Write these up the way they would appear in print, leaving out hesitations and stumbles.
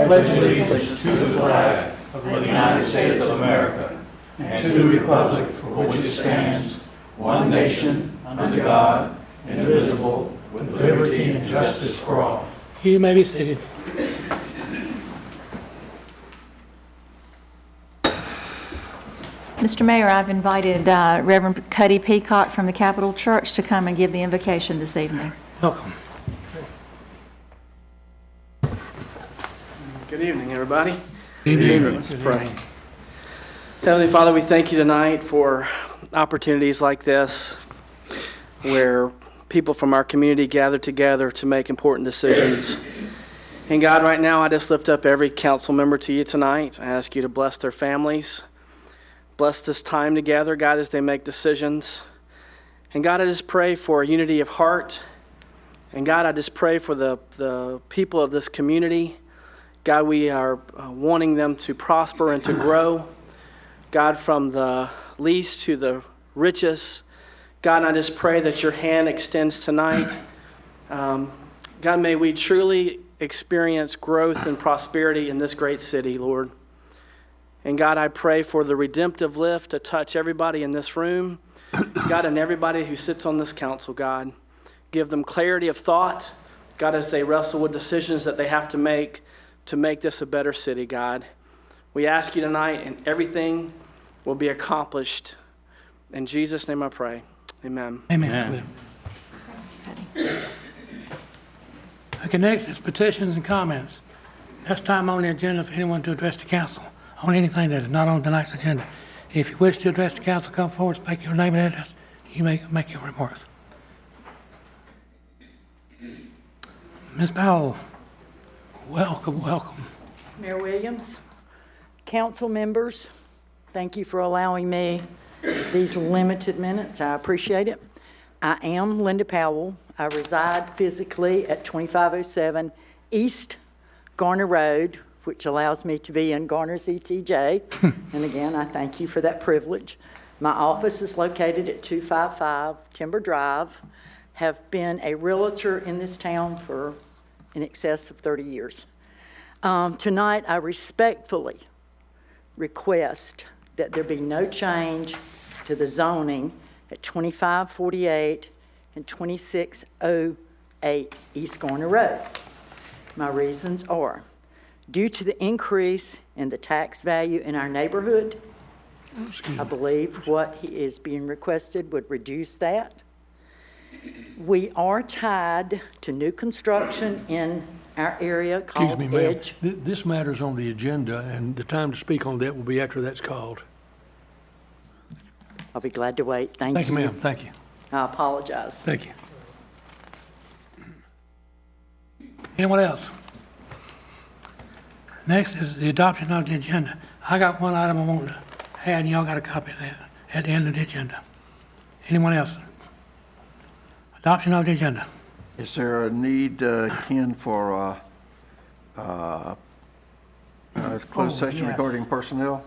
pledge allegiance to the flag of the United States of America and to the republic for which it stands, one nation, under God, indivisible, with liberty and justice for all. You may be seated. Mr. Mayor, I've invited Reverend Cuddy Peacock from the Capitol Church to come and give the invocation this evening. Welcome. Good evening, everybody. Good evening. Let's pray. Heavenly Father, we thank you tonight for opportunities like this where people from our community gather together to make important decisions. And God, right now, I just lift up every council member to you tonight. I ask you to bless their families. Bless this time together, God, as they make decisions. And God, I just pray for unity of heart. And God, I just pray for the people of this community. God, we are wanting them to prosper and to grow. God, from the least to the richest. God, I just pray that your hand extends tonight. God, may we truly experience growth and prosperity in this great city, Lord. And God, I pray for the redemptive lift to touch everybody in this room. God, and everybody who sits on this council, God. Give them clarity of thought, God, as they wrestle with decisions that they have to make this a better city, God. We ask you tonight, and everything will be accomplished. In Jesus' name I pray. Amen. Amen. Okay, next is petitions and comments. That's time on the agenda for anyone to address the council on anything that is not on tonight's agenda. If you wish to address the council, come forward, speak your name and address. You may make your remarks. Ms. Powell, welcome. Mayor Williams, council members, thank you for allowing me these limited minutes. I appreciate it. I am Linda Powell. I reside physically at 2507 East Garner Road, which allows me to be in Garner's ETJ. And again, I thank you for that privilege. My office is located at 255 Timber Drive. Have been a realtor in this town for in excess of 30 years. Tonight, I respectfully request that there be no change to the zoning at 2548 and 2608 East Garner Road. My reasons are, due to the increase in the tax value in our neighborhood, I believe what is being requested would reduce that. We are tied to new construction in our area called Excuse me, ma'am. Edge. This matter's on the agenda, and the time to speak on that will be after that's called. I'll be glad to wait. Thank you. Thank you, ma'am. Thank you. I apologize. Thank you. Anyone else? Next is the adoption of the agenda. I got one item I want to add, and y'all got a copy of that at the end of the agenda. Anyone else? Adoption of the agenda. Is there a need, Ken, for closed session yes. regarding personnel?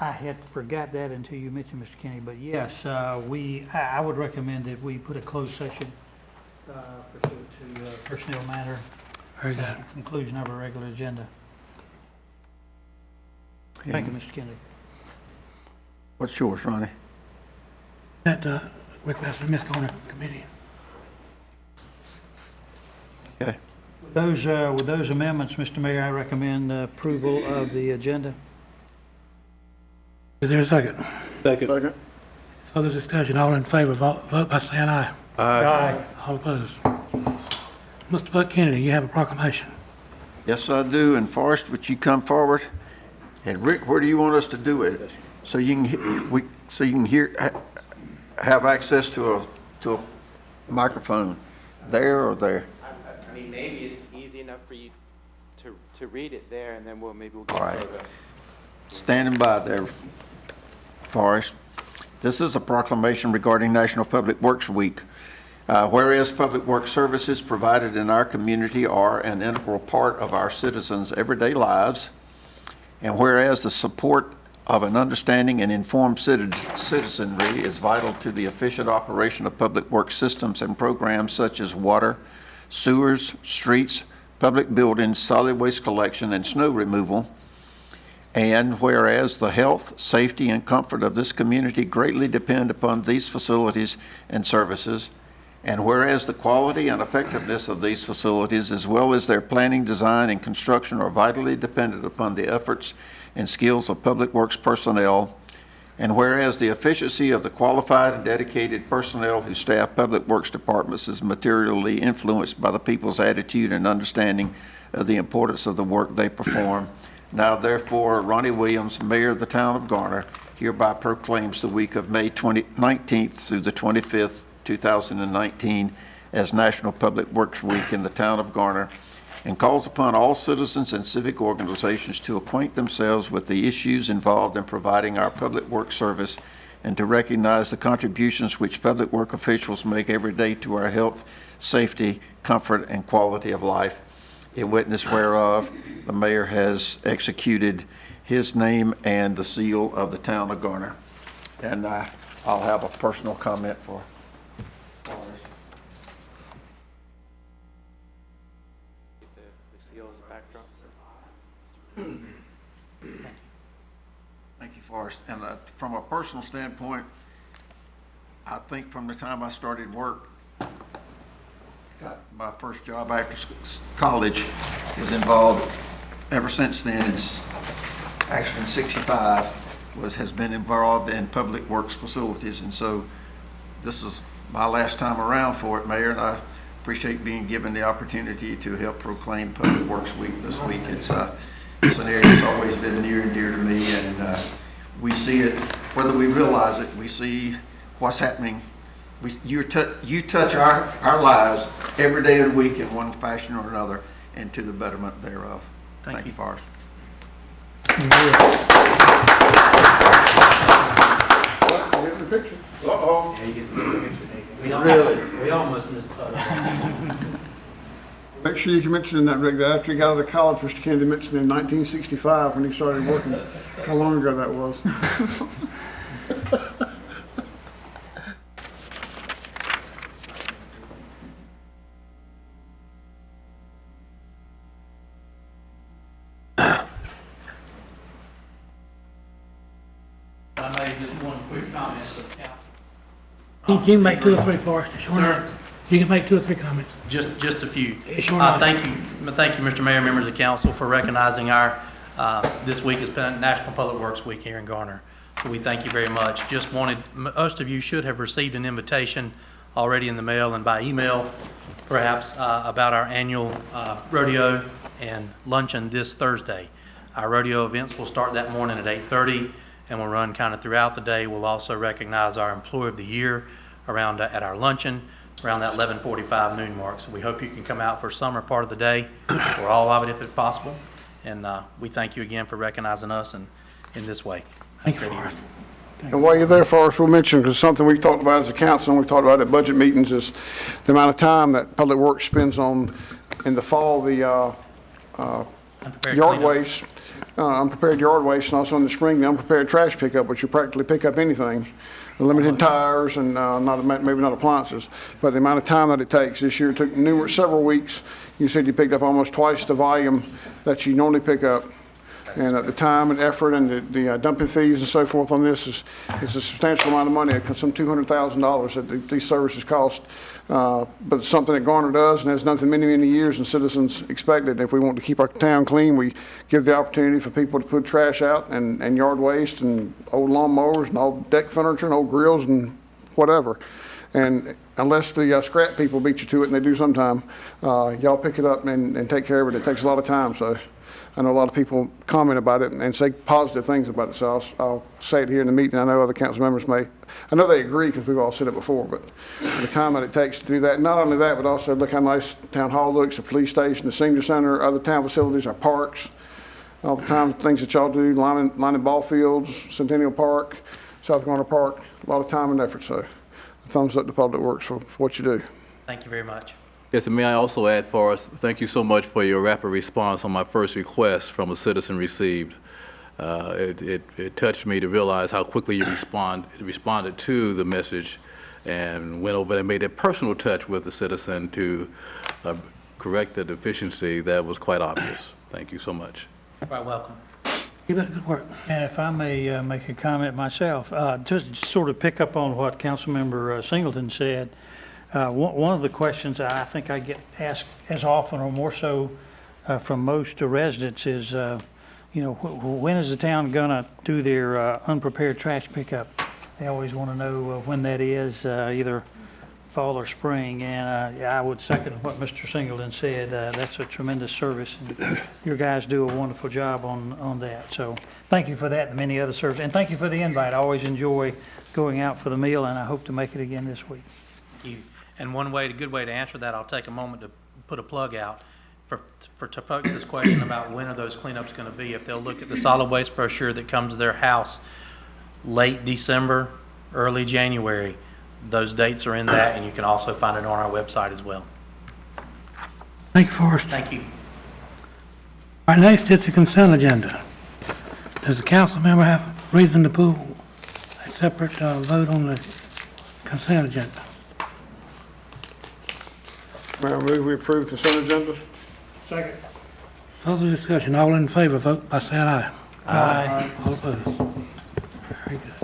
I had forgot that until you mentioned Mr. Kenny, but yes, I would recommend that we put a closed session pursuant to personnel matter. Very good. Conclusion of our regular agenda. Thank you, Mr. Kennedy. What's yours, Ronnie? That request of Ms. Garner Committee. Okay. With those amendments, Mr. Mayor, I recommend approval of the agenda. Is there a second? Second. Further discussion, all in favor, vote by saying aye. Aye. All opposed. Mr. Buck Kennedy, you have a proclamation. Yes, I do. And Forrest, would you come forward? And Rick, where do you want us to do it? So you can have access to a microphone, there or there. I mean, maybe it's easy enough for you to read it there, and then we'll get All right. further. Standing by there, Forrest. This is a proclamation regarding National Public Works Week. Whereas public works services provided in our community are an integral part of our citizens' everyday lives, and whereas the support of an understanding and informed citizenry is vital to the efficient operation of public works systems and programs such as water, sewers, streets, public buildings, solid waste collection, and snow removal. And whereas the health, safety, and comfort of this community greatly depend upon these facilities and services, and whereas the quality and effectiveness of these facilities, as well as their planning, design, and construction, are vitally dependent upon the efforts and skills of Public Works personnel, and whereas the efficiency of the qualified and dedicated personnel who staff Public Works departments is materially influenced by the people's attitude and understanding of the importance of the work they perform. Now therefore, Ronnie Williams, Mayor of the Town of Garner, hereby proclaims the week of May 19th through the 25th, 2019 as National Public Works Week in the Town of Garner, and calls upon all citizens and civic organizations to acquaint themselves with the issues involved in providing our public works service and to recognize the contributions which public work officials make every day to our health, safety, comfort, and quality of life. In witness whereof, the mayor has executed his name and the seal of the Town of Garner. And I'll have a personal comment for The seal as a backdrop. Thank you, Forrest. And from a personal standpoint, I think from the time I started work, got my first job after college, was involved ever since then. It's actually in '65 has been involved in public works facilities, and so this is my last time around for it, Mayor, and I appreciate being given the opportunity to help proclaim Public Works Week this week. It's an area that's always been near and dear to me, and we see it, whether we realize it, we see what's happening. You touch our lives every day of the week in one fashion or another, and to the betterment thereof. Thank you, Forrest. Uh-oh. We almost missed the photo. Make sure you can mention that, Rick, that after he got out of college, Mr. Kennedy mentioned in 1965 when he started working, how long ago that was. I made just one quick comment to the council. You can make 2 or 3 for us. Sir? You can make 2 or 3 comments. Just a few. It's your night. Thank you, Mr. Mayor, members of the council, for recognizing our, this week has been National Public Works Week here in Garner. So we thank you very much. Just wanted, most of you should have received an invitation already in the mail and by email, perhaps, about our annual rodeo and luncheon this Thursday. Our rodeo events will start that morning at 8:30 and will run kind of throughout the day. We'll also recognize our Employee of the Year around at our luncheon around that 11:45 noon mark. So we hope you can come out for some or part of the day, or all of it if it's possible. And we thank you again for recognizing us in this way. Thank you, Forrest. And while you're there, Forrest, we'll mention, because something we've talked about as a council and we've talked about at budget meetings, is the amount of time that Public Works spends on, in the fall, the yard waste, unprepared yard waste, and also in the spring, the unprepared trash pickup, which you practically pick up anything. The limited tires and maybe not appliances, but the amount of time that it takes. This year it took several weeks. You said you picked up almost twice the volume that you normally pick up. And the time and effort and the dumping fees and so forth on this is a substantial amount of money, some $200,000 that these services cost. But it's something that Garner does and has done for many, many years, and citizens expect it. If we want to keep our town clean, we give the opportunity for people to put trash out and yard waste and old lawnmowers and old deck furniture and old grills and whatever. And unless the scrap people beat you to it, and they do sometime, y'all pick it up and take care of it. It takes a lot of time, so I know a lot of people comment about it and say positive things about it, so I'll say it here in the meeting. I know other council members may. I know they agree because we've all said it before, but the time that it takes to do that, not only that, but also look how nice town hall looks, the police station, the senior center, other town facilities, our parks, all the time things that y'all do, lining ball fields, Centennial Park, South Garner Park, a lot of time and effort, so a thumbs up to Public Works for what you do. Thank you very much. Yes, and may I also add, Forrest, thank you so much for your rapid response on my first request from a citizen received. It touched me to realize how quickly you responded to the message and went over and made a personal touch with the citizen to correct a deficiency that was quite obvious. Thank you so much. Quite welcome. Keep up the good work. And if I may make a comment myself, just sort of pick up on what Councilmember Singleton said. One of the questions I think I get asked as often or more so from most residents is, when is the town going to do their unprepared trash pickup? They always want to know when that is, either fall or spring. And I would second what Mr. Singleton said. That's a tremendous service. And your guys do a wonderful job on that. So thank you for that and many other services. And thank you for the invite. I always enjoy going out for the meal, and I hope to make it again this week. Thank you. And a good way to answer that, I'll take a moment to put a plug out for folks' question about when are those cleanups going to be. If they'll look at the solid waste brochure that comes to their house late December, early January, those dates are in that, and you can also find it on our website as well. Thank you, Forrest. Thank you. All right, next is the consent agenda. Does the council member have reason to pull a separate vote on the consent agenda? May I move we approve consent agenda? Second. Further discussion, all in favor, vote by saying aye. Aye. All opposed? Very good.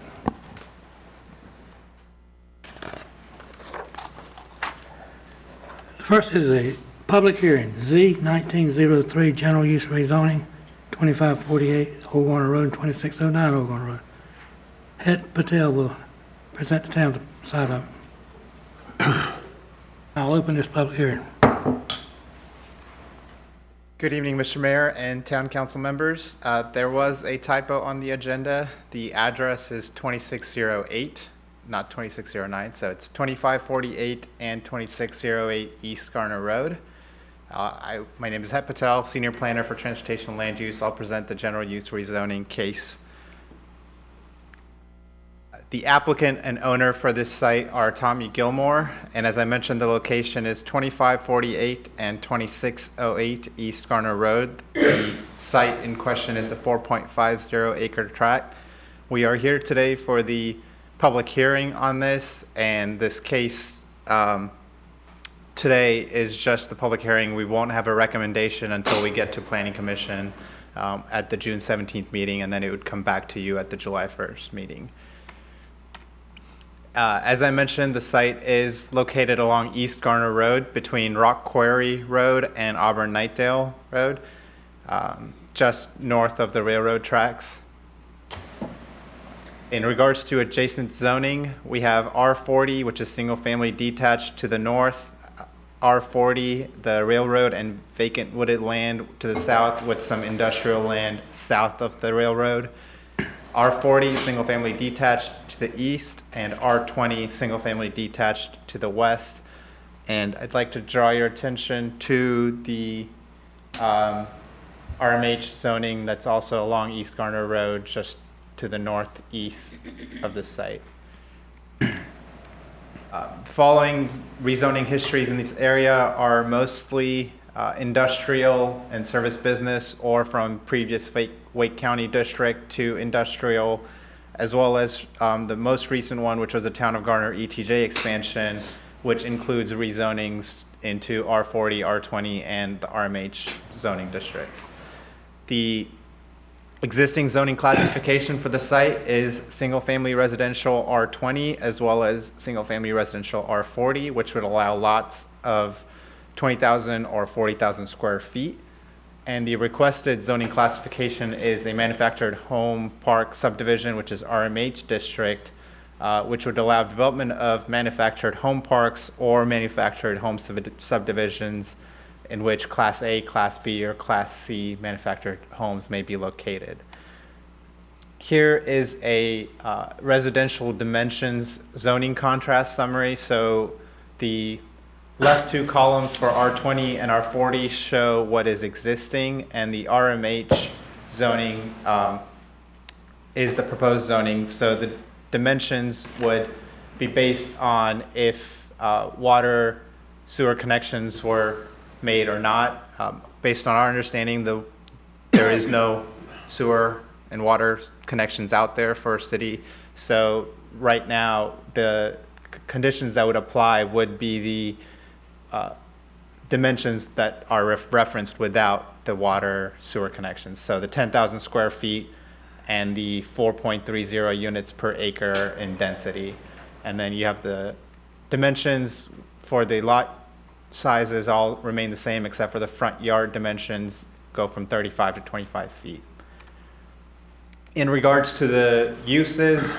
The first is a public hearing, Z 1903, general use rezoning, 2548 Old Garner Road, 2609 Old Garner Road. Het Patel will present the town's side of it. I'll open this public hearing. Good evening, Mr. Mayor and Town Council members. There was a typo on the agenda. The address is 2608, not 2609, so it's 2548 and 2608 East Garner Road. My name is Het Patel, Senior Planner for Transportation and Land Use. I'll present the general use rezoning case. The applicant and owner for this site are Tommy Gilmore, and as I mentioned, the location is 2548 and 2608 East Garner Road. The site in question is a 4.50 acre tract. We are here today for the public hearing on this, and this case today is just the public hearing. We won't have a recommendation until we get to Planning Commission at the June 17th meeting, and then it would come back to you at the July 1st meeting. As I mentioned, the site is located along East Garner Road between Rock Quarry Road and Auburn Knightdale Road, just north of the railroad tracks. In regards to adjacent zoning, we have R40, which is single family detached to the north, R40, the railroad and vacant wooded land to the south with some industrial land south of the railroad. R40, single-family detached to the east, and R20, single-family detached to the west. And I'd like to draw your attention to the RMH zoning that's also along East Garner Road, just to the northeast of the site. Following rezoning histories in this area are mostly industrial and service business, or from previous Wake County district to industrial, as well as the most recent one, which was the Town of Garner ETJ expansion, which includes rezonings into R40, R20, and the RMH zoning districts. The existing zoning classification for the site is single-family residential R20, as well as single-family residential R40, which would allow lots of 20,000 or 40,000 square feet. And the requested zoning classification is a manufactured home park subdivision, which is RMH district, which would allow development of manufactured home parks or manufactured home subdivisions in which Class A, Class B, or Class C manufactured homes may be located. Here is a residential dimensions zoning contrast summary. So the left two columns for R20 and R40 show what is existing, and the RMH zoning is the proposed zoning. So the dimensions would be based on if water sewer connections were made or not. Based on our understanding, there is no sewer and water connections out there for a city. So right now, the conditions that would apply would be the dimensions that are referenced without the water sewer connections. So the 10,000 square feet and the 4.30 units per acre in density. And then you have the dimensions for the lot sizes all remain the same except for the front yard dimensions go from 35 to 25 feet. In regards to the uses,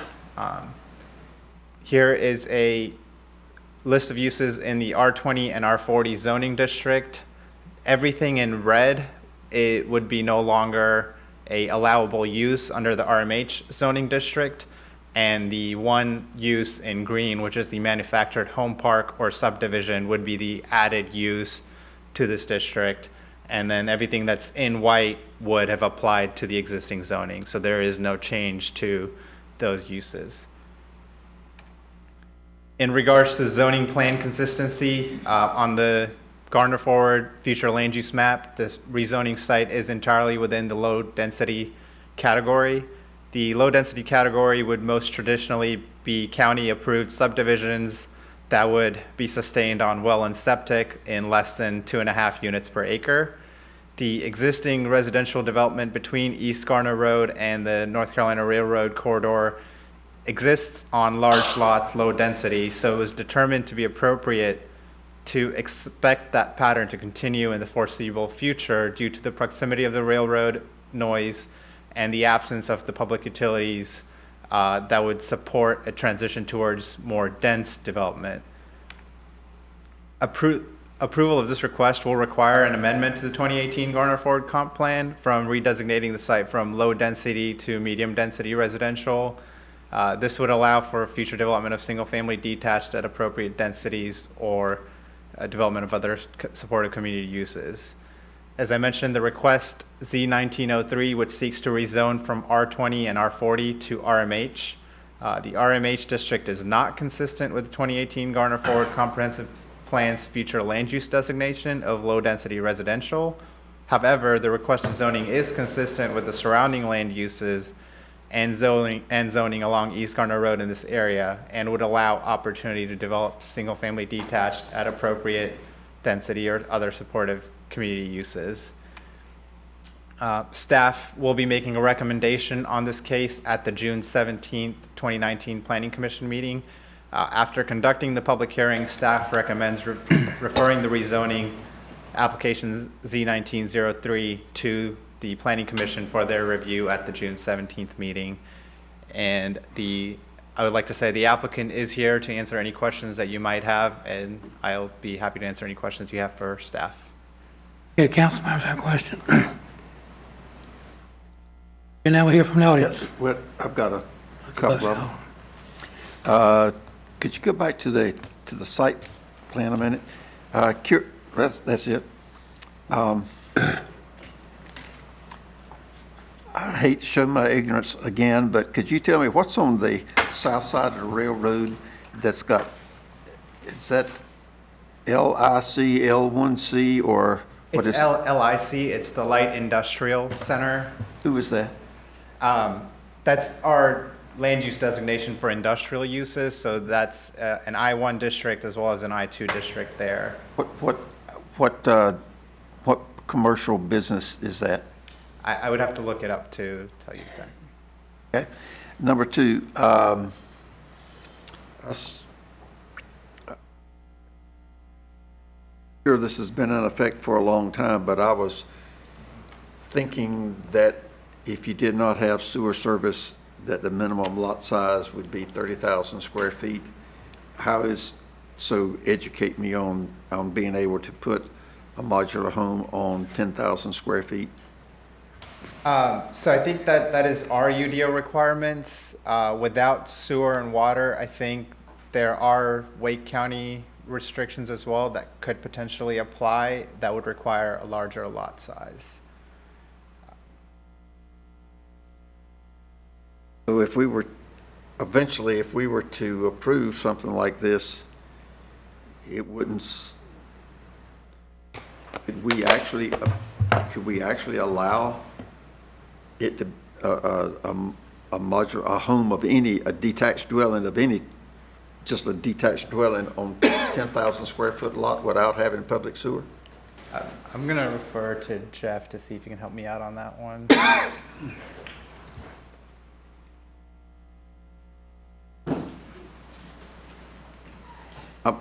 here is a list of uses in the R20 and R40 zoning district. Everything in red, it would be no longer a allowable use under the RMH zoning district, and the one use in green, which is the manufactured home park or subdivision, would be the added use to this district, and then everything that's in white would have applied to the existing zoning, so there is no change to those uses. In regards to zoning plan consistency, on the Garner Forward future land use map, the rezoning site is entirely within the low density category. The low density category would most traditionally be county approved subdivisions that would be sustained on well and septic in less than 2.5 units per acre. The existing residential development between East Garner Road and the North Carolina Railroad corridor exists on large lots, low density, so it was determined to be appropriate to expect that pattern to continue in the foreseeable future due to the proximity of the railroad, noise, and the absence of the public utilities that would support a transition towards more dense development. Approval of this request will require an amendment to the 2018 Garner Forward Comp Plan from redesignating the site from low density to medium density residential. This would allow for future development of single-family detached at appropriate densities or development of other supportive community uses. As I mentioned, the request Z1903, which seeks to rezone from R20 and R40 to RMH. The RMH district is not consistent with the 2018 Garner Forward Comprehensive Plan's future land use designation of low-density residential. However, the requested zoning is consistent with the surrounding land uses and zoning along East Garner Road in this area, and would allow opportunity to develop single-family detached at appropriate density or other supportive community uses. Staff will be making a recommendation on this case at the June 17th, 2019 Planning Commission meeting. After conducting the public hearing, staff recommends referring the rezoning application Z1903 to the Planning Commission for their review at the June 17th meeting. And I would like to say the applicant is here to answer any questions that you might have, and I'll be happy to answer any questions you have for staff. Okay, council members have a question. And now we'll hear from the audience. Yes, well, I've got a couple of them. Could you go back to the site plan a minute? That's it. I hate to show my ignorance again, but could you tell me what's on the south side of the railroad that's got, is that LIC, L1C, or what it's is LIC, it's the Light Industrial Center. Who is that? That's our land use designation for industrial uses, so that's an I1 district as well as an I2 district there. What commercial business is that? I would have to look it up to tell you exactly. Okay. Number two, sure this has been in effect for a long time, but I was thinking that if you did not have sewer service, that the minimum lot size would be 30,000 square feet. So educate me on being able to put a modular home on 10,000 square feet. So I think that is our UDO requirements. Without sewer and water, I think there are Wake County restrictions as well that could potentially apply that would require a larger lot size. So if we were to approve something like this, it wouldn't, could we actually allow it to, a home of any, a detached dwelling of any, just a detached dwelling on 10,000 square foot lot without having public sewer? I'm going to refer to Jeff to see if he can help me out on that one.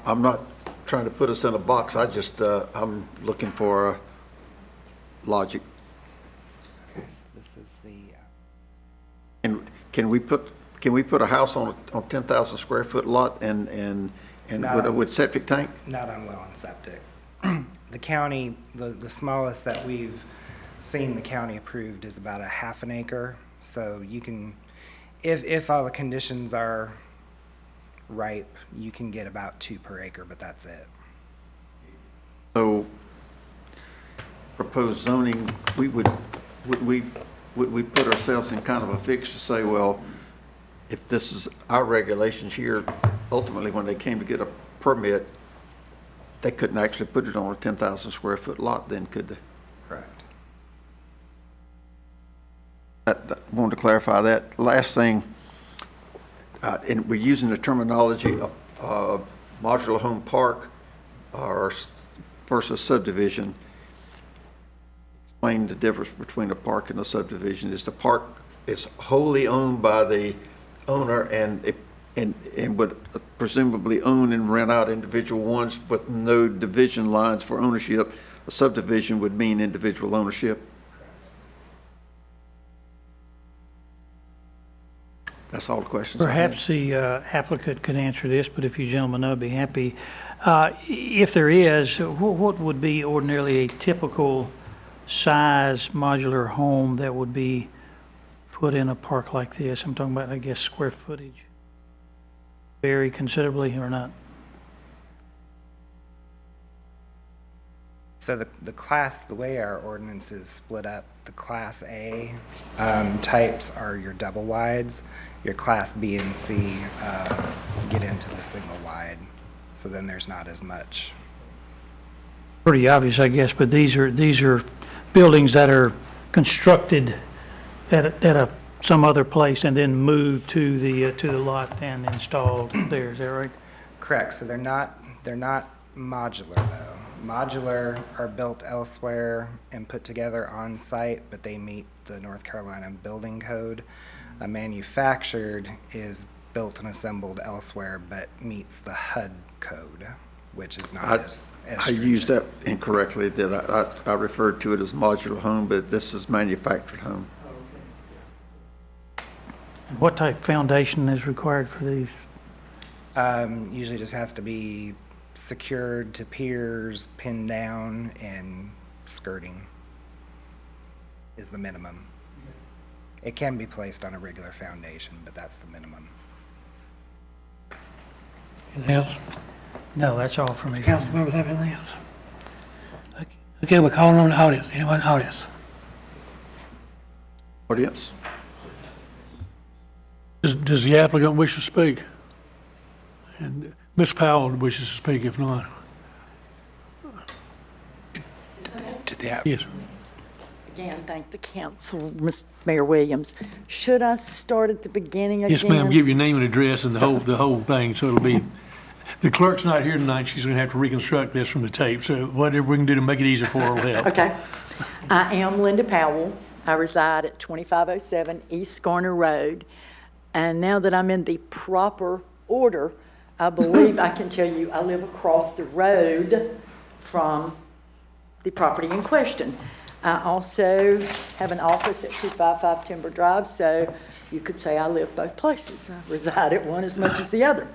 I'm not trying to put us in a box. I'm looking for logic. This is the, And can we put a house on a 10,000 square foot lot and with septic tank? not on well and septic. The county, the smallest that we've seen the county approved is about a half an acre. So you can, if all the conditions are ripe, you can get about 2 per acre, but that's it. So proposed zoning, would we put ourselves in kind of a fix to say, well, if this is our regulations here, ultimately when they came to get a permit, they couldn't actually put it on a 10,000 square foot lot then, could they? Correct. I wanted to clarify that. Last thing, and we're using the terminology of modular home park versus subdivision. Explain the difference between a park and a subdivision. Is the park is wholly owned by the owner and would presumably own and rent out individual ones with no division lines for ownership. A subdivision would mean individual ownership. That's all the questions I have. Perhaps the applicant could answer this, but if you gentlemen know, I'd be happy. If there is, what would be ordinarily a typical size modular home that would be put in a park like this? I'm talking about, I guess, square footage. Vary considerably or not? So the way our ordinance is split up, the Class A types are your double wides. Your Class B and C get into the single wide. So then there's not as much. Pretty obvious, I guess, but these are buildings that are constructed at some other place and then moved to the lot and installed there. Is that right? Correct. So they're not modular though. Modular are built elsewhere and put together on site, but they meet the North Carolina Building Code. A manufactured is built and assembled elsewhere, but meets the HUD code, which is not as I used that incorrectly. That I referred to it as modular home, but this is manufactured home. What type of foundation is required for these? Usually just has to be secured to piers, pinned down, and skirting is the minimum. It can be placed on a regular foundation, but that's the minimum. Anything else? No, that's all for me. Council members have anything else? Okay, we're calling on the audience. Anyone in the audience? Audience? Does the applicant wish to speak? And Ms. Powell wishes to speak if not. Yes. Again, thank the council, Mayor Williams. Should I start at the beginning again? Yes, ma'am. Give your name and address and the whole thing, so it'll be. The clerk's not here tonight. She's going to have to reconstruct this from the tape. So whatever we can do to make it easier for her will help. Okay. I am Linda Powell. I reside at 2507 East Garner Road. And now that I'm in the proper order, I believe I can tell you I live across the road from the property in question. I also have an office at 255 Timber Drive, so you could say I live both places. I reside at one as much as the other.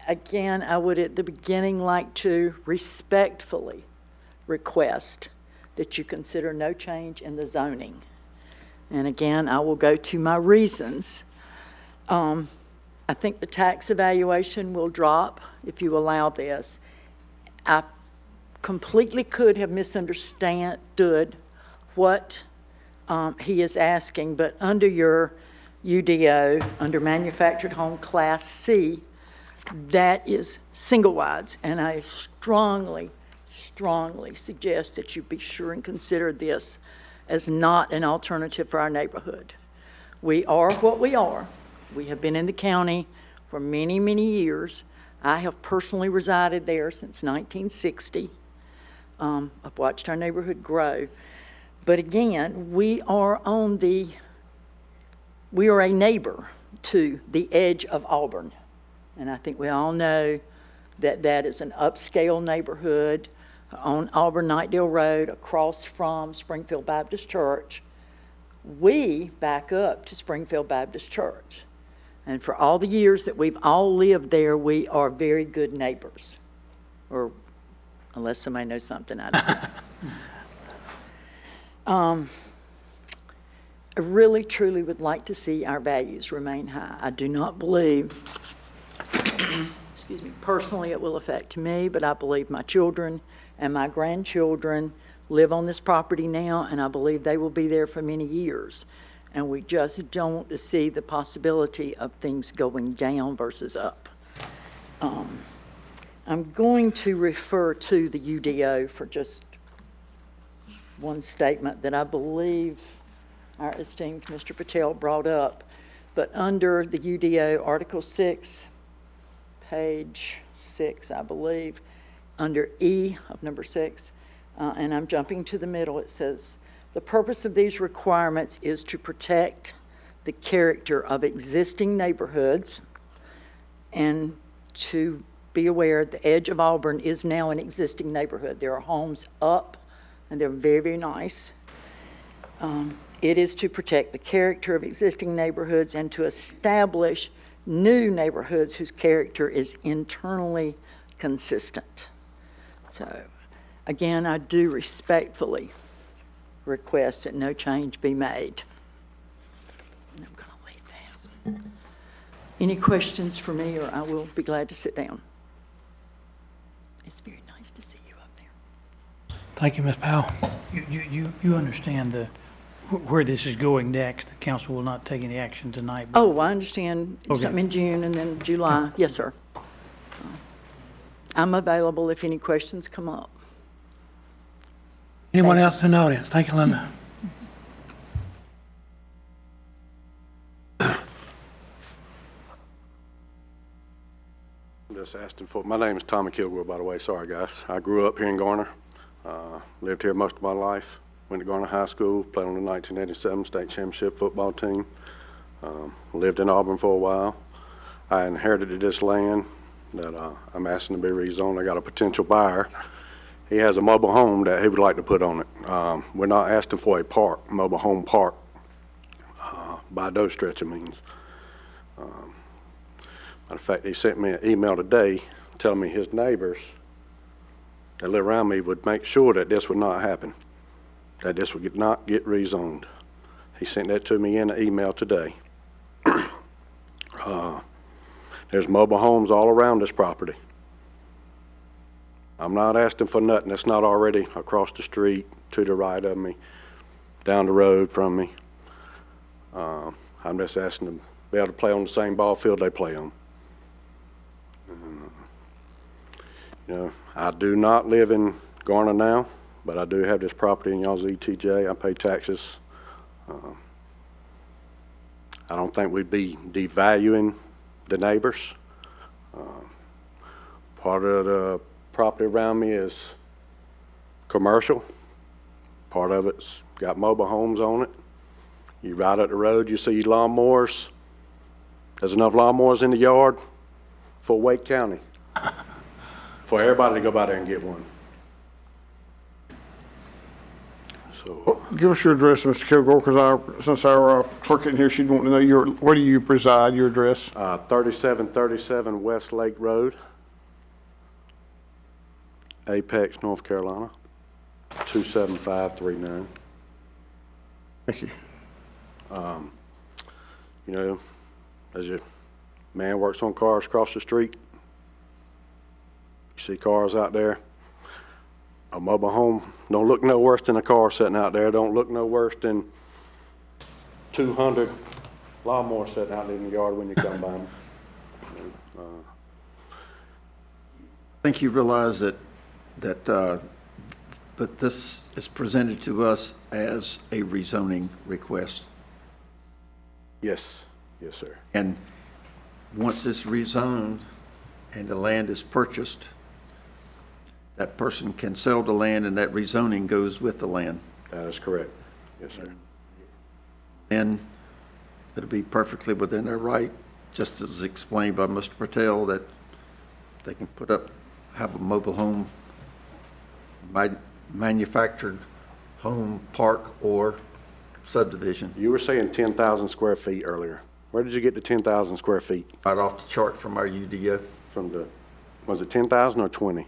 Again, I would at the beginning like to respectfully request that you consider no change in the zoning. And again, I will go to my reasons. I think the tax evaluation will drop if you allow this. I completely could have misunderstood what he is asking, but under your UDO, under manufactured home Class C, that is single wides, and I strongly suggest that you be sure and consider this as not an alternative for our neighborhood. We are what we are. We have been in the county for many, many years. I have personally resided there since 1960. I've watched our neighborhood grow. But again, we are a neighbor to the edge of Auburn. And I think we all know that that is an upscale neighborhood on Auburn-Nightdale Road across from Springfield Baptist Church. We back up to Springfield Baptist Church. And for all the years that we've all lived there, we are very good neighbors. Or unless somebody knows something I don't. I really, truly would like to see our values remain high. I do not believe, excuse me, personally it will affect me, but I believe my children and my grandchildren live on this property now, and I believe they will be there for many years. And we just don't see the possibility of things going down versus up. I'm going to refer to the UDO for just one statement that I believe our esteemed Mr. Patel brought up. But under the UDO, Article 6, page 6, I believe, under E of number 6, and I'm jumping to the middle, it says, the purpose of these requirements is to protect the character of existing neighborhoods and to be aware the edge of Auburn is now an existing neighborhood. There are homes up and they're very, very nice. It is to protect the character of existing neighborhoods and to establish new neighborhoods whose character is internally consistent. So, again, I do respectfully request that no change be made. And I'm going to leave that. Any questions for me, or I will be glad to sit down. It's very nice to see you up there. Thank you, Ms. Powell. You understand where this is going next. The council will not take any action tonight. But Oh, I understand. Okay. Something in June and then July. Yes, sir. I'm available if any questions come up. Anyone else in the audience? Thank you, Linda. I'm just asking for, my name is Tommy Kilgore, by the way. Sorry, guys. I grew up here in Garner. Lived here most of my life. Went to Garner High School, played on the 1987 state championship football team. Lived in Auburn for a while. I inherited this land that I'm asking to be rezoned. I got a potential buyer. He has a mobile home that he would like to put on it. We're not asking for a park, mobile home park, by no stretch of means. Matter of fact, he sent me an email today telling me his neighbors that live around me would make sure that this would not happen, that this would not get rezoned. He sent that to me in an email today. There's mobile homes all around this property. I'm not asking for nothing that's not already across the street, to the right of me, down the road from me. I'm just asking them to be able to play on the same ball field they play on. You know, I do not live in Garner now, but I do have this property in y'all's ETJ. I pay taxes. I don't think we'd be devaluing the neighbors. Part of the property around me is commercial. Part of it's got mobile homes on it. You ride up the road, you see lawnmowers. There's enough lawnmowers in the yard for Wake County, for everybody to go by there and get one. So, Give us your address, Mr. Kilgore, because since our clerk isn't here, she'd want to know where do you reside, your address? 3737 West Lake Road, Apex, North Carolina, 27539. Thank you. You know, as a man works on cars across the street, you see cars out there. A mobile home don't look no worse than a car sitting out there. Don't look no worse than 200 lawnmowers sitting out in the yard when you come by them. I think you realize that but this is presented to us as a rezoning request. Yes, yes, sir. And once it's rezoned and the land is purchased, that person can sell the land and that rezoning goes with the land. That is correct. Yes, sir. And it'll be perfectly within their right, just as explained by Mr. Patel, that they can have a mobile home, manufactured home, park, or subdivision. You were saying 10,000 square feet earlier. Where did you get the 10,000 square feet? Right off the chart from our UDO. From the, was it 10,000 or 20?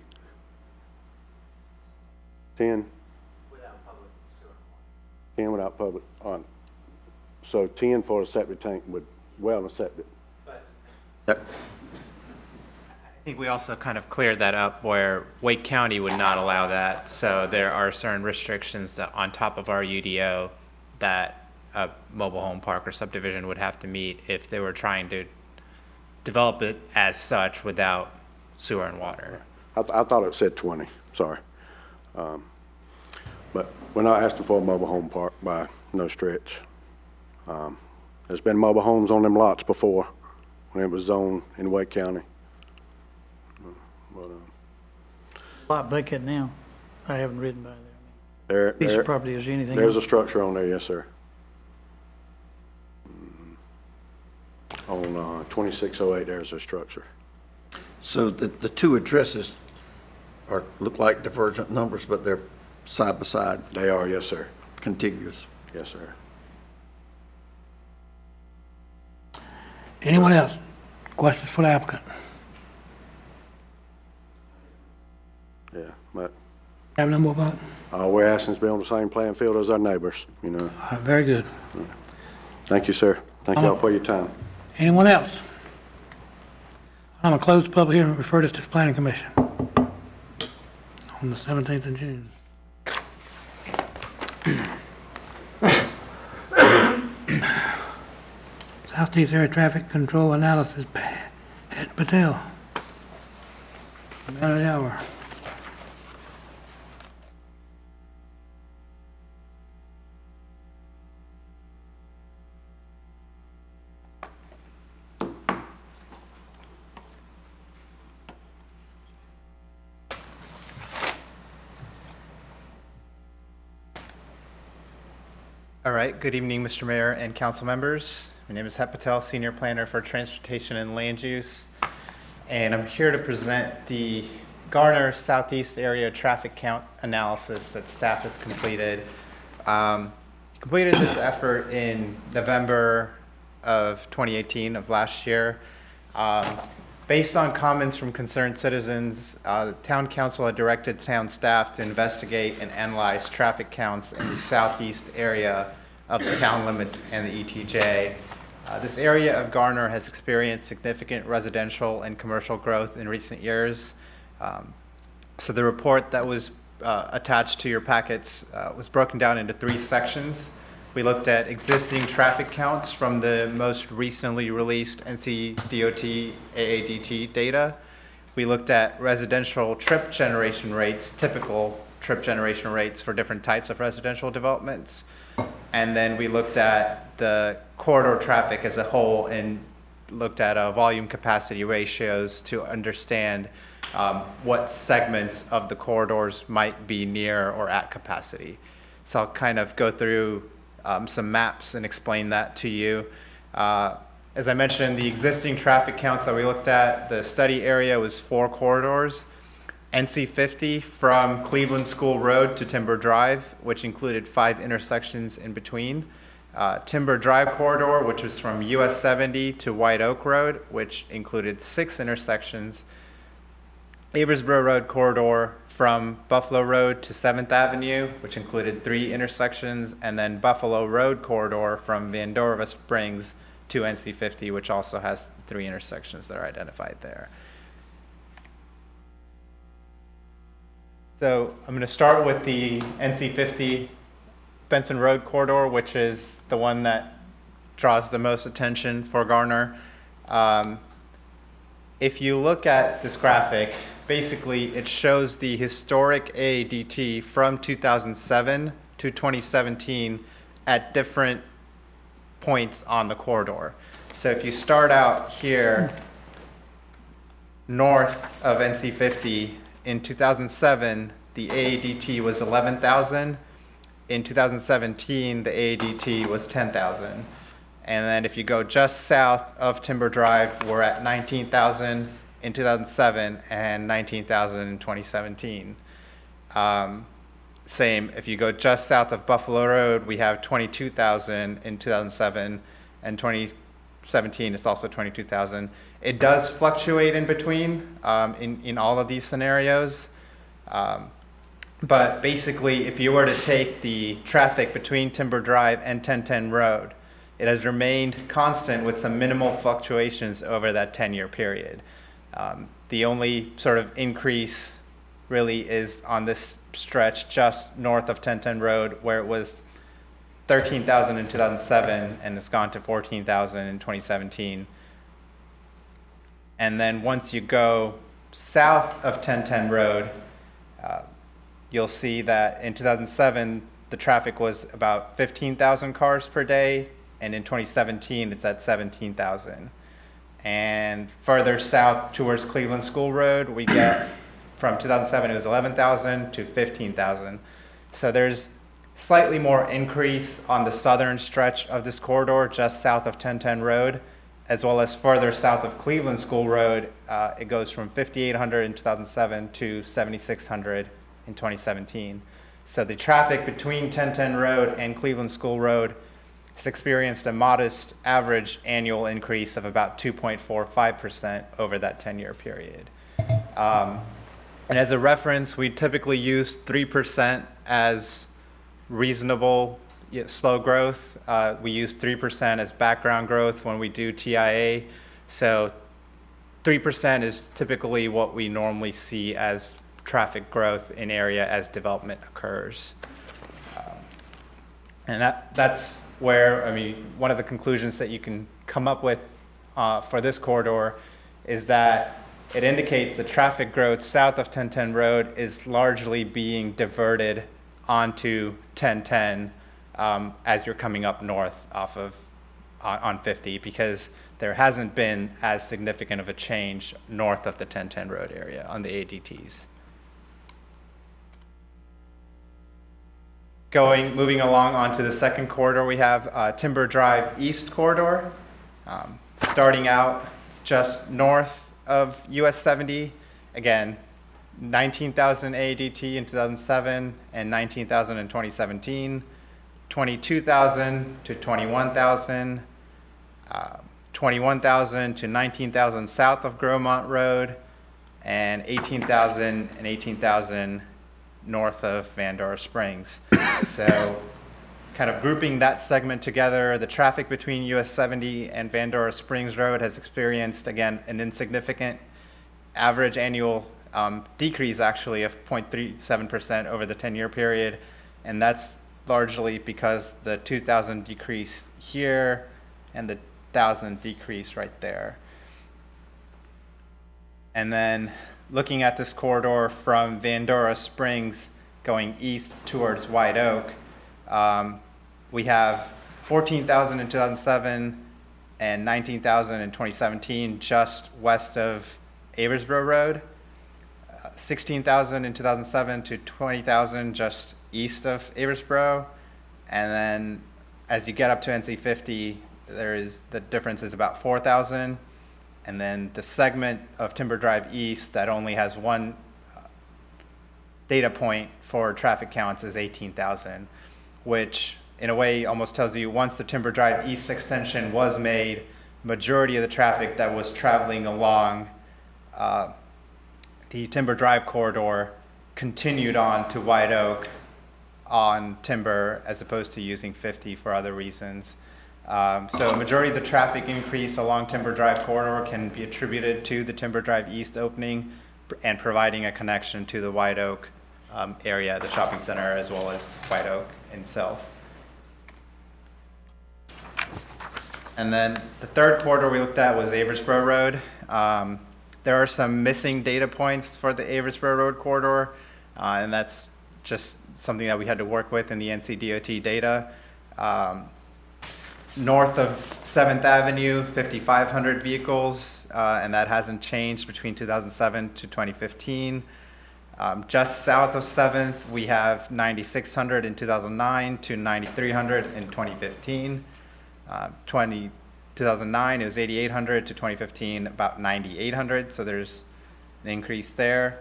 10? Without public sewer. 10 without public. So 10 for a septic tank with well and septic. Yep. I think we also kind of cleared that up where Wake County would not allow that. So there are certain restrictions that on top of our UDO that a mobile home park or subdivision would have to meet if they were trying to develop it as such without sewer and water. I thought it said 20, sorry. But we're not asking for a mobile home park by no stretch. There's been mobile homes on them lots before when it was zoned in Wake County. A lot vacant now. I haven't ridden by there. Piece of property, is anything There's else? a structure on there, yes, sir. On 2608, there's a structure. So the two addresses look like divergent numbers, but they're side by side. They are, yes, sir. Contiguous. Yes, sir. Anyone else? Questions for the applicant? Yeah, but Have no more vote? all we're asking is to be on the same playing field as our neighbors, you know. All right, very good. Thank you, sir. Thank y'all for your time. Anyone else? I'm going to close the public hearing and refer this to the planning commission on the 17th of June. Southeast Area Traffic Control Analysis, Ed Patel. About an hour. All right, good evening, Mr. Mayor and council members. My name is Het Patel, Senior Planner for Transportation and Land Use, and I'm here to present the Garner Southeast Area Traffic Count Analysis that staff has completed. Completed this effort in November of 2018 of last year. Based on comments from concerned citizens, the town council had directed town staff to investigate and analyze traffic counts in the southeast area of the town limits and the ETJ. This area of Garner has experienced significant residential and commercial growth in recent years. So the report that was attached to your packets was broken down into 3 sections. We looked at existing traffic counts from the most recently released NCDOT AADT data. We looked at residential trip generation rates, typical trip generation rates for different types of residential developments. And then we looked at the corridor traffic as a whole and looked at volume capacity ratios to understand what segments of the corridors might be near or at capacity. So I'll kind of go through some maps and explain that to you. As I mentioned, the existing traffic counts that we looked at, the study area was 4 corridors. NC50 from Cleveland School Road to Timber Drive, which included 5 intersections in between. Timber Drive corridor, which was from US 70 to White Oak Road, which included 6 intersections. Aversboro Road corridor from Buffalo Road to 7th Avenue, which included 3 intersections, and then Buffalo Road corridor from Vandorva Springs to NC50, which also has 3 intersections that are identified there. So I'm going to start with the NC50 Benson Road corridor, which is the one that draws the most attention for Garner. If you look at this graphic, basically it shows the historic AADT from 2007 to 2017 at different points on the corridor. So if you start out here north of NC50, in 2007, the AADT was 11,000. In 2017, the AADT was 10,000. And then if you go just south of Timber Drive, we're at 19,000 in 2007 and 19,000 in 2017. Same, if you go just south of Buffalo Road, we have 22,000 in 2007, and 2017 it's also 22,000. It does fluctuate in between in all of these scenarios. But basically, if you were to take the traffic between Timber Drive and 1010 Road, it has remained constant with some minimal fluctuations over that 10-year period. The only sort of increase really is on this stretch just north of 1010 Road, where it was 13,000 in 2007 and it's gone to 14,000 in 2017. And then once you go south of 1010 Road, you'll see that in 2007, the traffic was about 15,000 cars per day, and in 2017, it's at 17,000. And further south towards Cleveland School Road, we get from 2007, it was 11,000 to 15,000. So there's slightly more increase on the southern stretch of this corridor, just south of 1010 Road, as well as further south of Cleveland School Road. It goes from 5,800 in 2007 to 7,600 in 2017. So the traffic between 1010 Road and Cleveland School Road has experienced a modest average annual increase of about 2.45% over that 10-year period. And as a reference, we typically use 3% as reasonable slow growth. We use 3% as background growth when we do TIA. So 3% is typically what we normally see as traffic growth in area as development occurs. And that's where, I mean, one of the conclusions that you can come up with for this corridor is that it indicates the traffic growth south of 1010 Road is largely being diverted onto 1010 as you're coming up north off of on 50, because there hasn't been as significant of a change north of the 1010 Road area on the ADTs. Moving along onto the second corridor, we have Timber Drive East corridor, starting out just north of US 70. Again, 19,000 ADT in 2007 and 19,000 in 2017, 22,000 to 21,000, 21,000 to 19,000 south of Gromont Road, and 18,000 and 18,000 north of Vandora Springs. So kind of grouping that segment together, the traffic between US 70 and Vandora Springs Road has experienced, again, an insignificant average annual decrease actually of 0.37% over the 10-year period. And that's largely because the 2,000 decrease here and the 1,000 decrease right there. And then looking at this corridor from Vandora Springs going east towards White Oak, we have 14,000 in 2007 and 19,000 in 2017 just west of Aversboro Road, 16,000 in 2007 to 20,000 just east of Aversboro, and then as you get up to NC 50, the difference is about 4,000. And then the segment of Timber Drive East that only has one data point for traffic counts is 18,000, which in a way almost tells you once the Timber Drive East extension was made, majority of the traffic that was traveling along the Timber Drive corridor continued on to White Oak on Timber as opposed to using 50 for other reasons. So a majority of the traffic increase along Timber Drive corridor can be attributed to the Timber Drive East opening and providing a connection to the White Oak area, the shopping center, as well as White Oak itself. And then the third corridor we looked at was Aversboro Road. There are some missing data points for the Aversboro Road corridor, and that's just something that we had to work with in the NCDOT data. North of 7th Avenue, 5,500 vehicles, and that hasn't changed between 2007 to 2015. Just south of 7th, we have 9,600 in 2009 to 9,300 in 2015. 2009, it was 8,800 to 2015, about 9,800. So there's an increase there.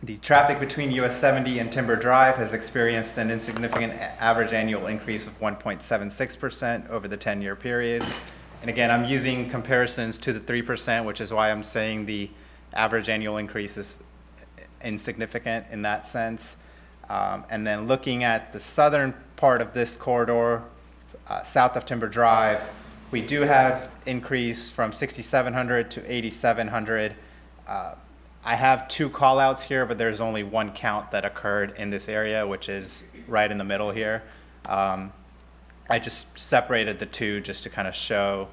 The traffic between US 70 and Timber Drive has experienced an insignificant average annual increase of 1.76% over the 10-year period. And again, I'm using comparisons to the 3%, which is why I'm saying the average annual increase is insignificant in that sense. And then looking at the southern part of this corridor, south of Timber Drive, we do have increase from 6,700 to 8,700. I have 2 call-outs here, but there's only 1 count that occurred in this area, which is right in the middle here. I just separated the 2 just to kind of show